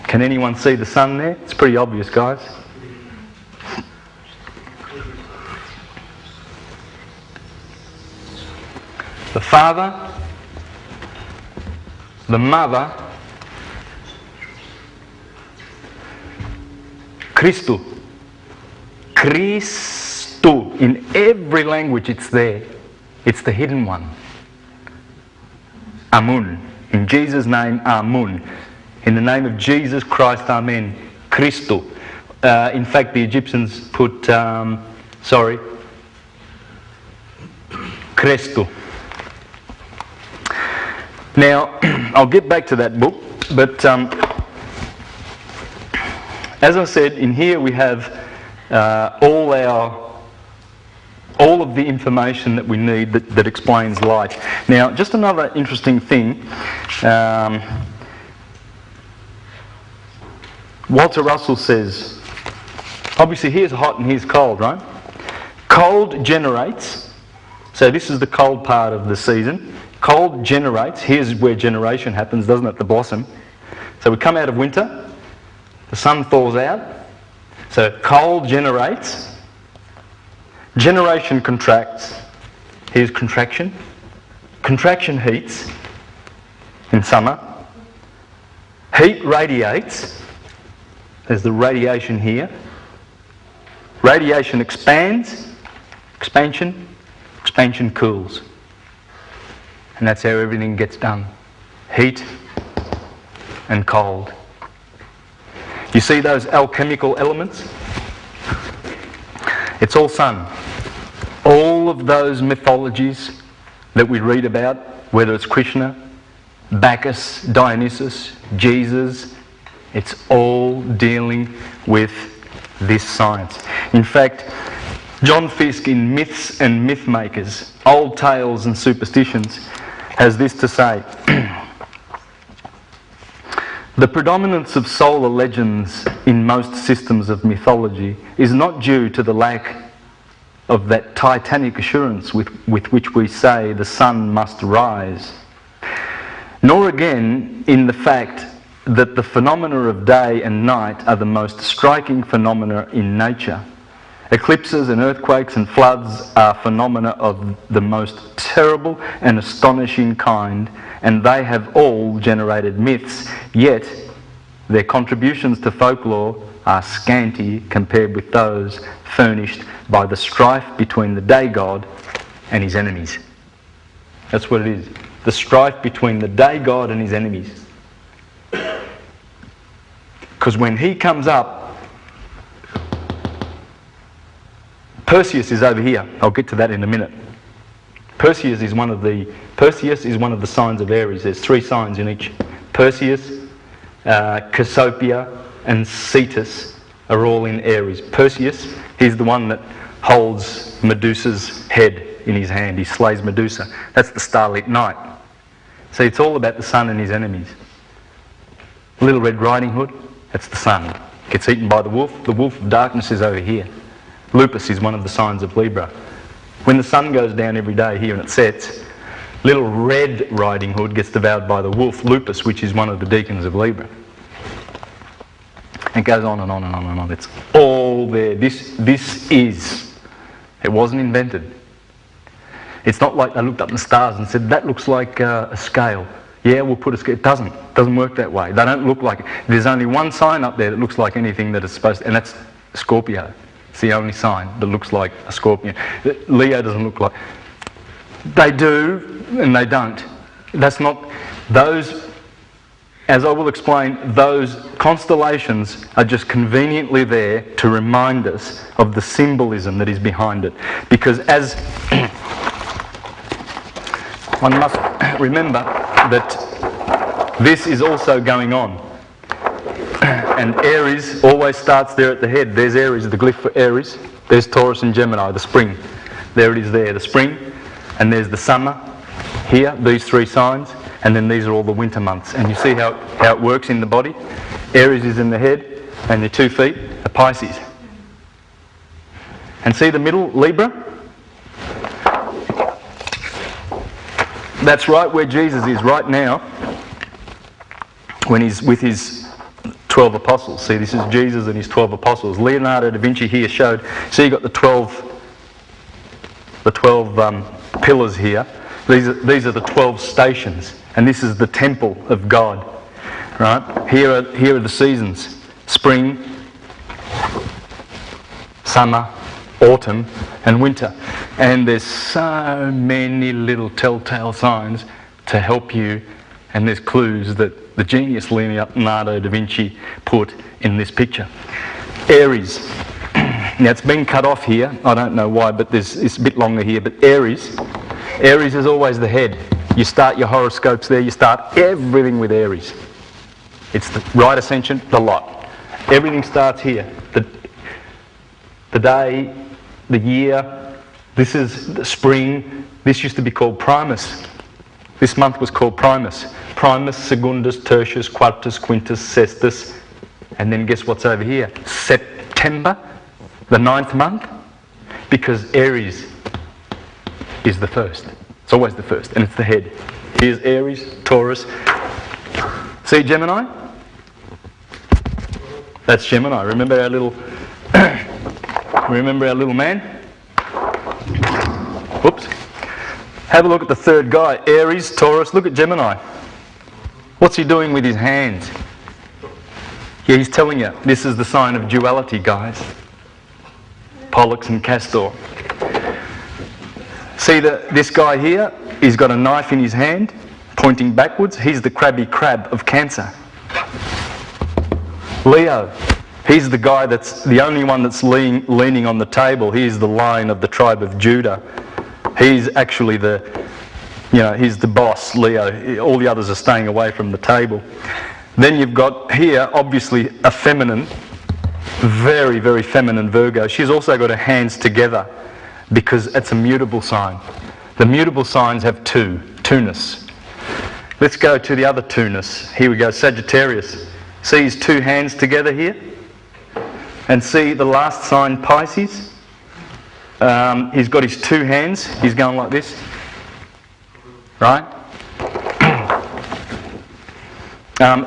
Can anyone see the Son there? It's pretty obvious, guys. The Father, the Mother, Christu. Christu. In every language it's there. It's the hidden one. Amun. In Jesus' name, Amun. In the name of Jesus Christ, Amen. Christu. In fact, the Egyptians put, Crestu. Now, I'll get back to that book, but as I said, in here we have all of the information that we need that explains light. Now, just another interesting thing. Walter Russell says, obviously here's hot and here's cold, right? Cold generates, so this is the cold part of the season. Cold generates, here's where generation happens, doesn't it, the blossom. So we come out of winter, the sun thaws out, so cold generates, generation contracts, here's contraction, contraction heats in summer, heat radiates, there's the radiation here, radiation expands, expansion cools. And that's how everything gets done. Heat and cold. You see those alchemical elements? It's all sun. All of those mythologies that we read about, whether it's Krishna, Bacchus, Dionysus, Jesus, it's all dealing with this science. In fact, John Fiske in Myths and Mythmakers, Old Tales and Superstitions, has this to say. The predominance of solar legends in most systems of mythology is not due to the lack of that titanic assurance with which we say the sun must rise, nor again in the fact that the phenomena of day and night are the most striking phenomena in nature. Eclipses and earthquakes and floods are phenomena of the most terrible and astonishing kind, and they have all generated myths, yet their contributions to folklore are scanty compared with those furnished by the strife between the day god and his enemies. That's what it is. The strife between the day god and his enemies. Because when he comes up, Perseus is over here. I'll get to that in a minute. Perseus is one of the signs of Aries. There's 3 signs in each. Perseus, Cassiopeia and Cetus are all in Aries. Perseus, he's the one that holds Medusa's head in his hand. He slays Medusa. That's the starlit night. So it's all about the sun and his enemies. Little Red Riding Hood, that's the sun. Gets eaten by the wolf. The wolf of darkness is over here. Lupus is one of the signs of Libra. When the sun goes down every day here and it sets, Little Red Riding Hood gets devoured by the wolf, Lupus, which is one of the deacons of Libra. It goes on and on and on and on. It's all there. This is. It wasn't invented. It's not like they looked up in the stars and said, that looks like a scale. Yeah, we'll put a scale. It doesn't work that way. They don't look like it. There's only one sign up there that looks like anything that it's supposed to, and that's Scorpio. It's the only sign that looks like a scorpion. Leo doesn't look like. They do and they don't. That's not, those, as I will explain, those constellations are just conveniently there to remind us of the symbolism that is behind it. Because as one must remember that this is also going on. And Aries always starts there at the head. There's Aries, the glyph for Aries. There's Taurus and Gemini, the spring. There it is there, the spring. And there's the summer here, these three signs. And then these are all the winter months. And you see how it works in the body. Aries is in the head, and your 2 feet are Pisces. And see the middle, Libra? That's right where Jesus is right now when he's with his 12 apostles. See, this is Jesus and his 12 apostles. Leonardo da Vinci here showed, so you got the 12 pillars here. These are the 12 stations, and this is the temple of God. Right? Here are the seasons: spring, summer, autumn, and winter. And there's so many little telltale signs to help you, and there's clues that the genius Leonardo da Vinci put in this picture. Aries. Now it's been cut off here. I don't know why, but it's a bit longer here. But Aries is always the head. You start your horoscopes there. You start everything with Aries. It's the right ascension, the lot. Everything starts here. The day, the year. This is the spring. This used to be called Primus. This month was called Primus. Primus, Secundus, Tertius, Quartus, Quintus, Sextus. And then guess what's over here? September, the 9th month. Because Aries is the first. It's always the first, and it's the head. Here's Aries, Taurus. See Gemini? That's Gemini. Remember our little man? Whoops. Have a look at the third guy. Aries, Taurus. Look at Gemini. What's he doing with his hands? Yeah, he's telling you, this is the sign of duality, guys. Pollux and Castor. See this guy here? He's got a knife in his hand, pointing backwards. He's the crabby crab of Cancer. Leo. He's the guy that's the only one that's leaning on the table. He's the lion of the tribe of Judah. He's actually he's the boss, Leo. All the others are staying away from the table. Then you've got here, obviously, a feminine, very, very feminine Virgo. She's also got her hands together because it's a mutable sign. The mutable signs have two-ness. Let's go to the other two-ness. Here we go, Sagittarius. See his 2 hands together here? And see the last sign, Pisces? He's got his 2 hands. He's going like this. Right?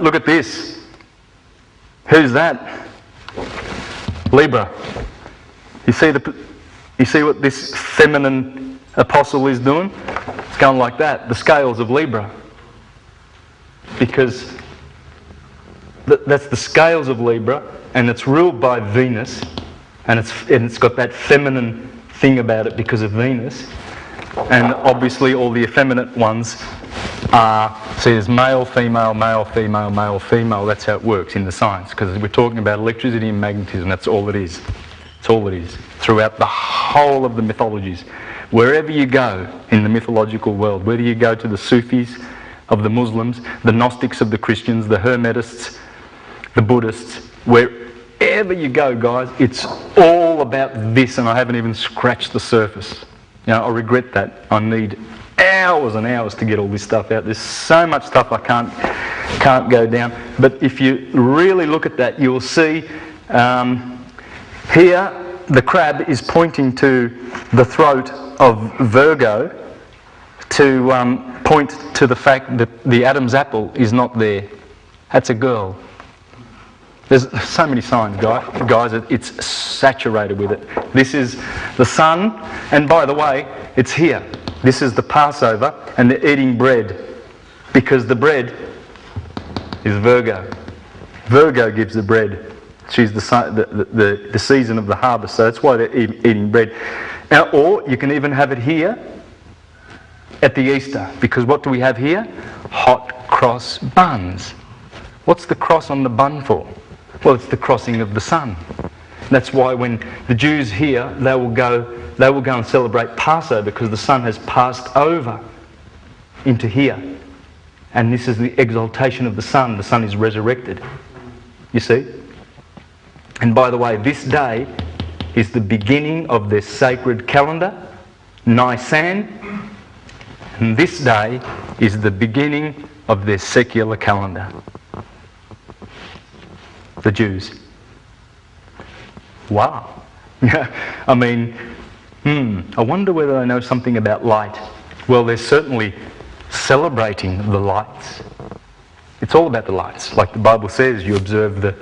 Look at this. Who's that? Libra. You see what this feminine apostle is doing? It's going like that. The scales of Libra. Because that's the scales of Libra, and it's ruled by Venus, and it's got that feminine thing about it because of Venus. And obviously all the effeminate ones are, see, there's male, female, male, female, male, female. That's how it works in the science, because we're talking about electricity and magnetism. That's all it is. It's all it is. Throughout the whole of the mythologies. Wherever you go in the mythological world, whether you go to the Sufis of the Muslims, the Gnostics of the Christians, the Hermetists, the Buddhists, wherever you go, guys, it's all about this, and I haven't even scratched the surface. You know, I regret that. I need hours and hours to get all this stuff out. There's so much stuff I can't go down. But if you really look at that, you'll see here the crab is pointing to the throat of Virgo to point to the fact that the Adam's apple is not there. That's a girl. There's so many signs, guys. It's saturated with it. This is the sun, and by the way, it's here. This is the Passover, and they're eating bread because the bread is Virgo. Virgo gives the bread. She's the season of the harvest, so that's why they're eating bread. Now, or you can even have it here at the Easter, because what do we have here? Hot cross buns. What's the cross on the bun for? Well, it's the crossing of the sun. That's why when the Jews here, they will go and celebrate Passover because the sun has passed over into here. And this is the exaltation of the sun. The sun is resurrected. You see? And by the way, this day is the beginning of their sacred calendar, Nisan. And this day is the beginning of their secular calendar. The Jews. Wow. I mean, I wonder whether I know something about light. Well, they're certainly celebrating the lights. It's all about the lights. Like the Bible says, you observe the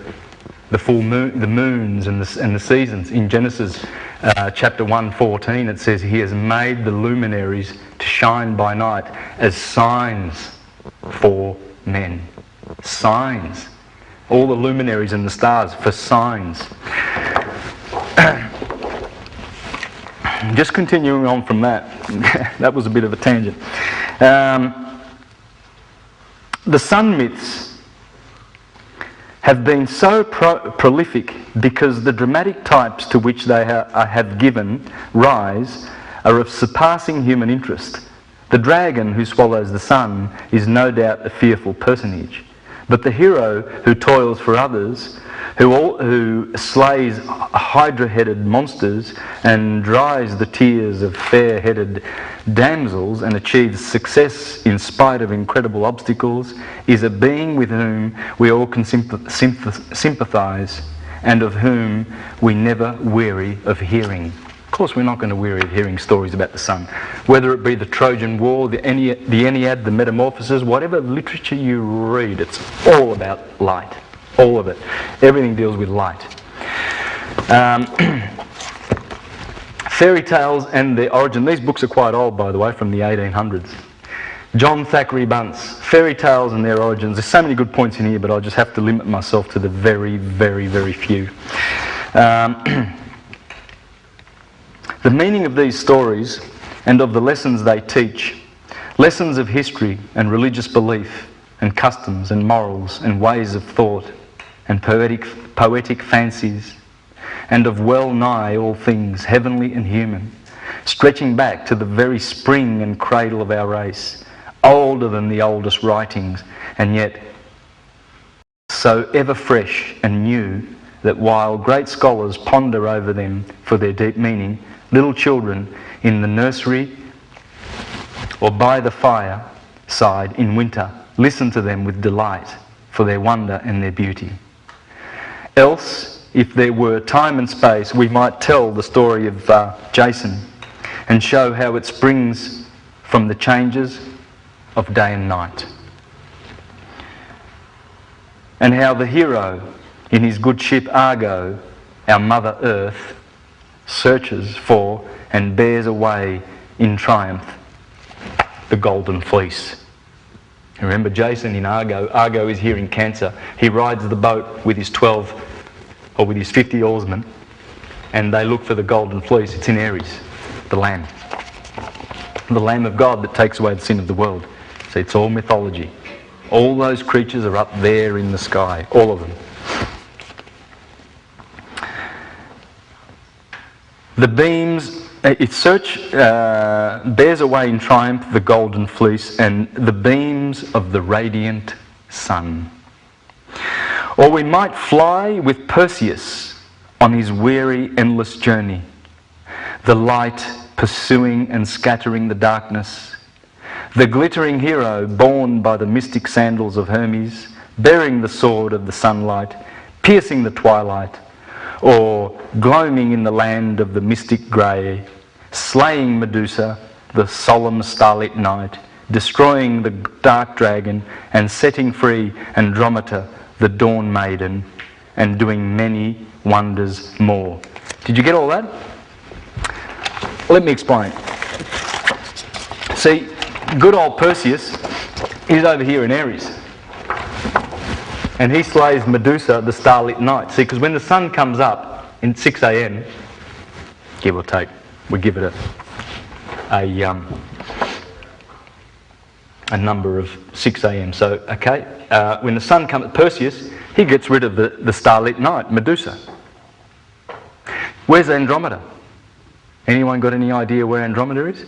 full moon, the moons and the seasons. In Genesis chapter 1:14, it says, He has made the luminaries to shine by night as signs for men. Signs. All the luminaries and the stars for signs. Just continuing on from that. That was a bit of a tangent. The sun myths have been so prolific because the dramatic types to which they have given rise are of surpassing human interest. The dragon who swallows the sun is no doubt a fearful personage, but the hero who toils for others, who slays hydra-headed monsters and dries the tears of fair-headed damsels and achieves success in spite of incredible obstacles, is a being with whom we all can sympathise and of whom we never weary of hearing. Of course, we're not going to weary of hearing stories about the sun. Whether it be the Trojan War, the Ennead, the Metamorphoses, whatever literature you read, it's all about light. All of it. Everything deals with light. Fairy tales and their origin. These books are quite old, by the way, from the 1800s. John Thackeray Bunce, Fairy Tales and Their Origins. There's so many good points in here, but I'll just have to limit myself to the very, very, very few. The meaning of these stories and of the lessons they teach, lessons of history and religious belief and customs and morals and ways of thought and poetic fancies, and of well nigh all things heavenly and human, stretching back to the very spring and cradle of our race, older than the oldest writings, and yet so ever fresh and new that while great scholars ponder over them for their deep meaning, little children in the nursery or by the fireside in winter listen to them with delight for their wonder and their beauty. Else, if there were time and space, we might tell the story of Jason and show how it springs from the changes of day and night, and how the hero in his good ship Argo, our Mother Earth, searches for and bears away in triumph the golden fleece. Remember Jason in Argo. Argo is here in Cancer. He rides the boat with his 12 or with his 50 oarsmen, and they look for the golden fleece. It's in Aries, the Lamb. The Lamb of God that takes away the sin of the world. So it's all mythology. All those creatures are up there in the sky, all of them. The beams, its search bears away in triumph the golden fleece and the beams of the radiant sun. Or we might fly with Perseus on his weary, endless journey, the light pursuing and scattering the darkness, the glittering hero borne by the mystic sandals of Hermes, bearing the sword of the sunlight, piercing the twilight, or gloaming in the land of the mystic grey, slaying Medusa, the solemn starlit night, destroying the dark dragon, and setting free Andromeda, the dawn maiden, and doing many wonders more. Did you get all that? Let me explain. See, good old Perseus is over here in Aries. And he slays Medusa, the starlit night. See, because when the sun comes up in 6 a.m, give or take, we give it a number of 6 a.m. So, okay, when the sun comes, Perseus, he gets rid of the starlit night, Medusa. Where's Andromeda? Anyone got any idea where Andromeda is?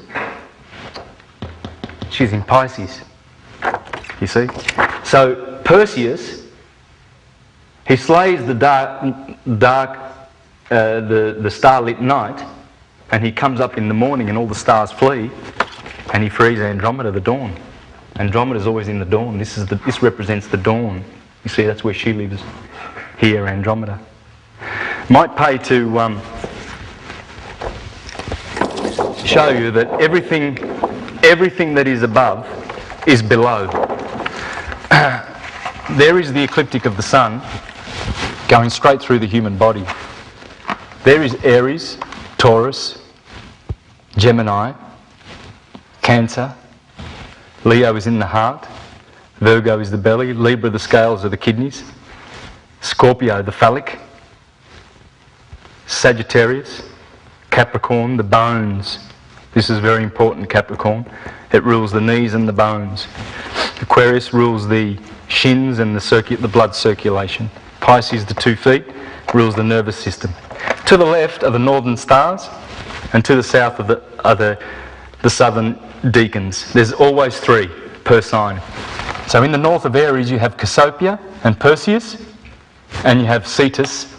She's in Pisces. You see? So Perseus, he slays the the starlit night, and he comes up in the morning and all the stars flee, and he frees Andromeda, the dawn. Andromeda's always in the dawn. This represents the dawn. You see, that's where she lives. Here, Andromeda. Might pay to show you that everything that is above is below. There is the ecliptic of the sun going straight through the human body. There is Aries, Taurus, Gemini, Cancer. Leo is in the heart. Virgo is the belly. Libra, the scales, are the kidneys. Scorpio, the phallic. Sagittarius, Capricorn, the bones. This is very important, Capricorn. It rules the knees and the bones. Aquarius rules the shins and the blood circulation. Pisces, the 2 feet, rules the nervous system. To the left are the northern stars, and to the south are the southern deacons. There's always 3 per sign. So in the north of Aries you have Cassiopeia and Perseus, and you have Cetus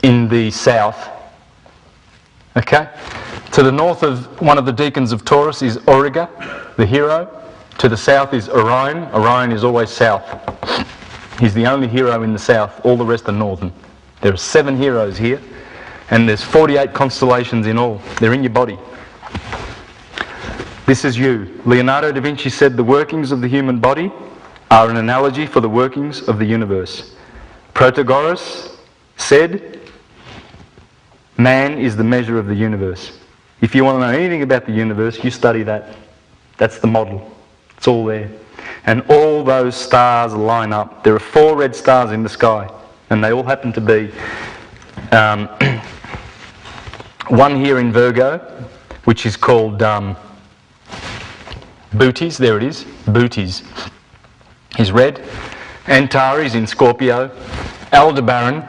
in the south. Okay? To the north of one of the deacons of Taurus is Auriga, the hero. To the south is Orion. Orion is always south. He's the only hero in the south. All the rest are northern. There are 7 heroes here, and there's 48 constellations in all. They're in your body. This is you. Leonardo da Vinci said the workings of the human body are an analogy for the workings of the universe. Protagoras said, man is the measure of the universe. If you want to know anything about the universe, you study that. That's the model. It's all there. And all those stars line up. There are 4 red stars in the sky, and they all happen to be one here in Virgo, which is called Bootes. There it is. Bootes is red. Antares in Scorpio. Aldebaran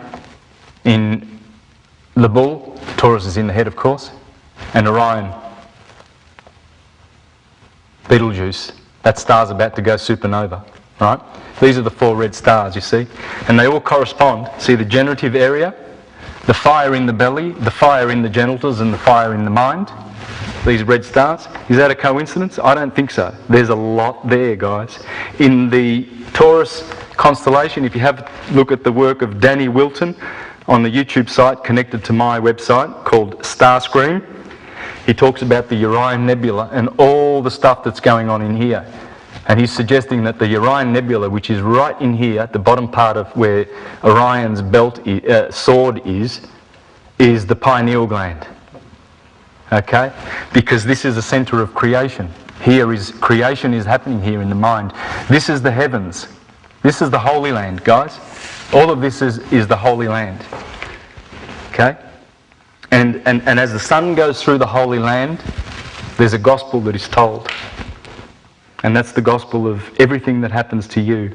in the bull. Taurus is in the head, of course. And Orion. Betelgeuse. That star's about to go supernova. Right? These are the 4 red stars, you see. And they all correspond. See the generative area, the fire in the belly, the fire in the genitals, and the fire in the mind. These red stars. Is that a coincidence? I don't think so. There's a lot there, guys. In the Taurus constellation, if you have a look at the work of Danny Wilton on the YouTube site connected to my website called Starscream, he talks about the Orion Nebula and all the stuff that's going on in here. And he's suggesting that the Orion Nebula, which is right in here, at the bottom part of where Orion's sword is the pineal gland. Okay? Because this is the centre of creation. Creation is happening here in the mind. This is the heavens. This is the Holy Land, guys. All of this is the Holy Land. Okay? And as the sun goes through the Holy Land, there's a gospel that is told. And that's the gospel of everything that happens to you.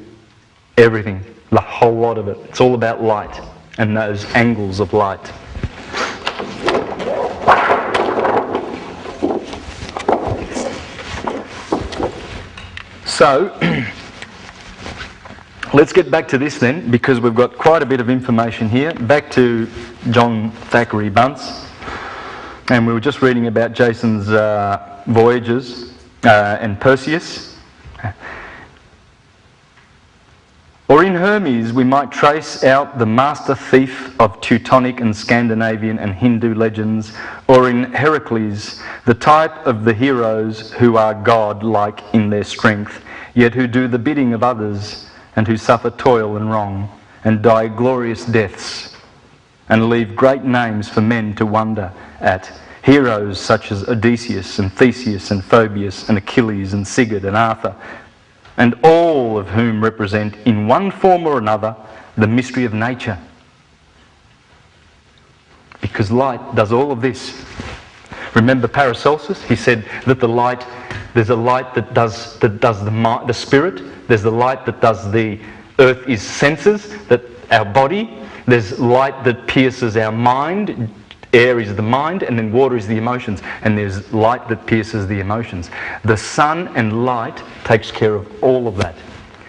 Everything. The whole lot of it. It's all about light and those angles of light. So, let's get back to this then, because we've got quite a bit of information here. Back to John Thackeray Bunce. And we were just reading about Jason's voyages and Perseus. Or in Hermes we might trace out the master thief of Teutonic and Scandinavian and Hindu legends, or in Heracles the type of the heroes who are god-like in their strength, yet who do the bidding of others and who suffer toil and wrong, and die glorious deaths, and leave great names for men to wonder at. Heroes such as Odysseus and Theseus and Phoebus and Achilles and Sigurd and Arthur, and all of whom represent in one form or another the mystery of nature. Because light does all of this. Remember Paracelsus? He said that there's a light that does the spirit, there's the light that does the earth is senses, that our body, there's light that pierces our mind, air is the mind, and then water is the emotions, and there's light that pierces the emotions. The sun and light takes care of all of that.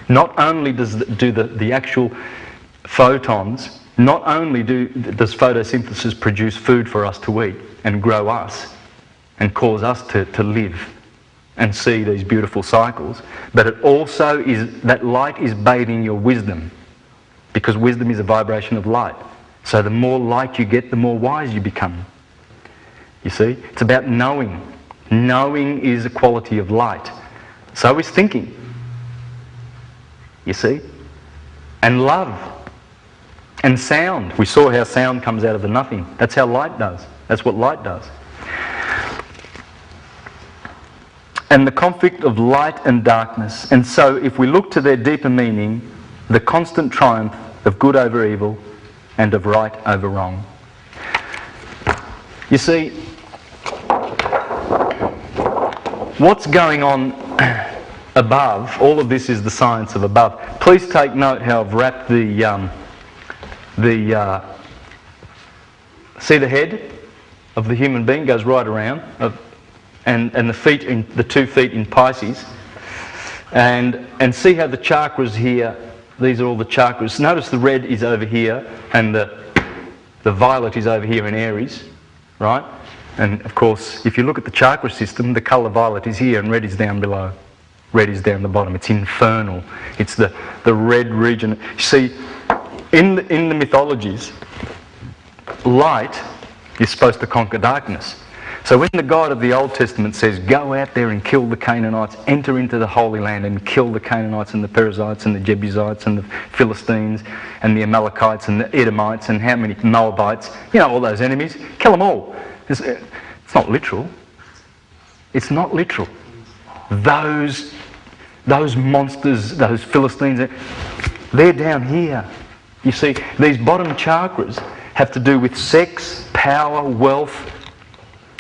Not only does the actual photons, not only does photosynthesis produce food for us to eat and grow us and cause us to live and see these beautiful cycles, but it also is, that light is bathing your wisdom, because wisdom is a vibration of light. So the more light you get, the more wise you become. You see? It's about knowing. Knowing is a quality of light. So is thinking. You see? And love. And sound. We saw how sound comes out of the nothing. That's how light does. That's what light does. And the conflict of light and darkness. And so if we look to their deeper meaning, the constant triumph of good over evil and of right over wrong. You see, what's going on above, all of this is the science of above. Please take note how I've wrapped see the head of the human being goes right around, and the feet, the 2 feet in Pisces, and see how the chakras here. These are all the chakras. Notice the red is over here and the violet is over here in Aries, right? And of course, if you look at the chakra system, the colour violet is here and red is down below. Red is down the bottom. It's infernal. It's the red region. You see, in the mythologies, light is supposed to conquer darkness. So when the God of the Old Testament says, go out there and kill the Canaanites, enter into the Holy Land and kill the Canaanites and the Perizzites and the Jebusites and the Philistines and the Amalekites and the Edomites and how many Moabites, you know, all those enemies, kill them all. It's not literal. It's not literal. Those monsters, those Philistines, they're down here. You see, these bottom chakras have to do with sex, power, wealth,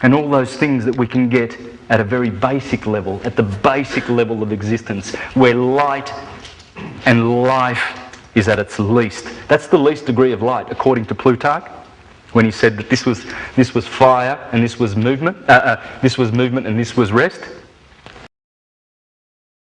and all those things that we can get at a very basic level, at the basic level of existence, where light and life is at its least. That's the least degree of light, according to Plutarch, when he said that this was fire and this was movement, and this was rest.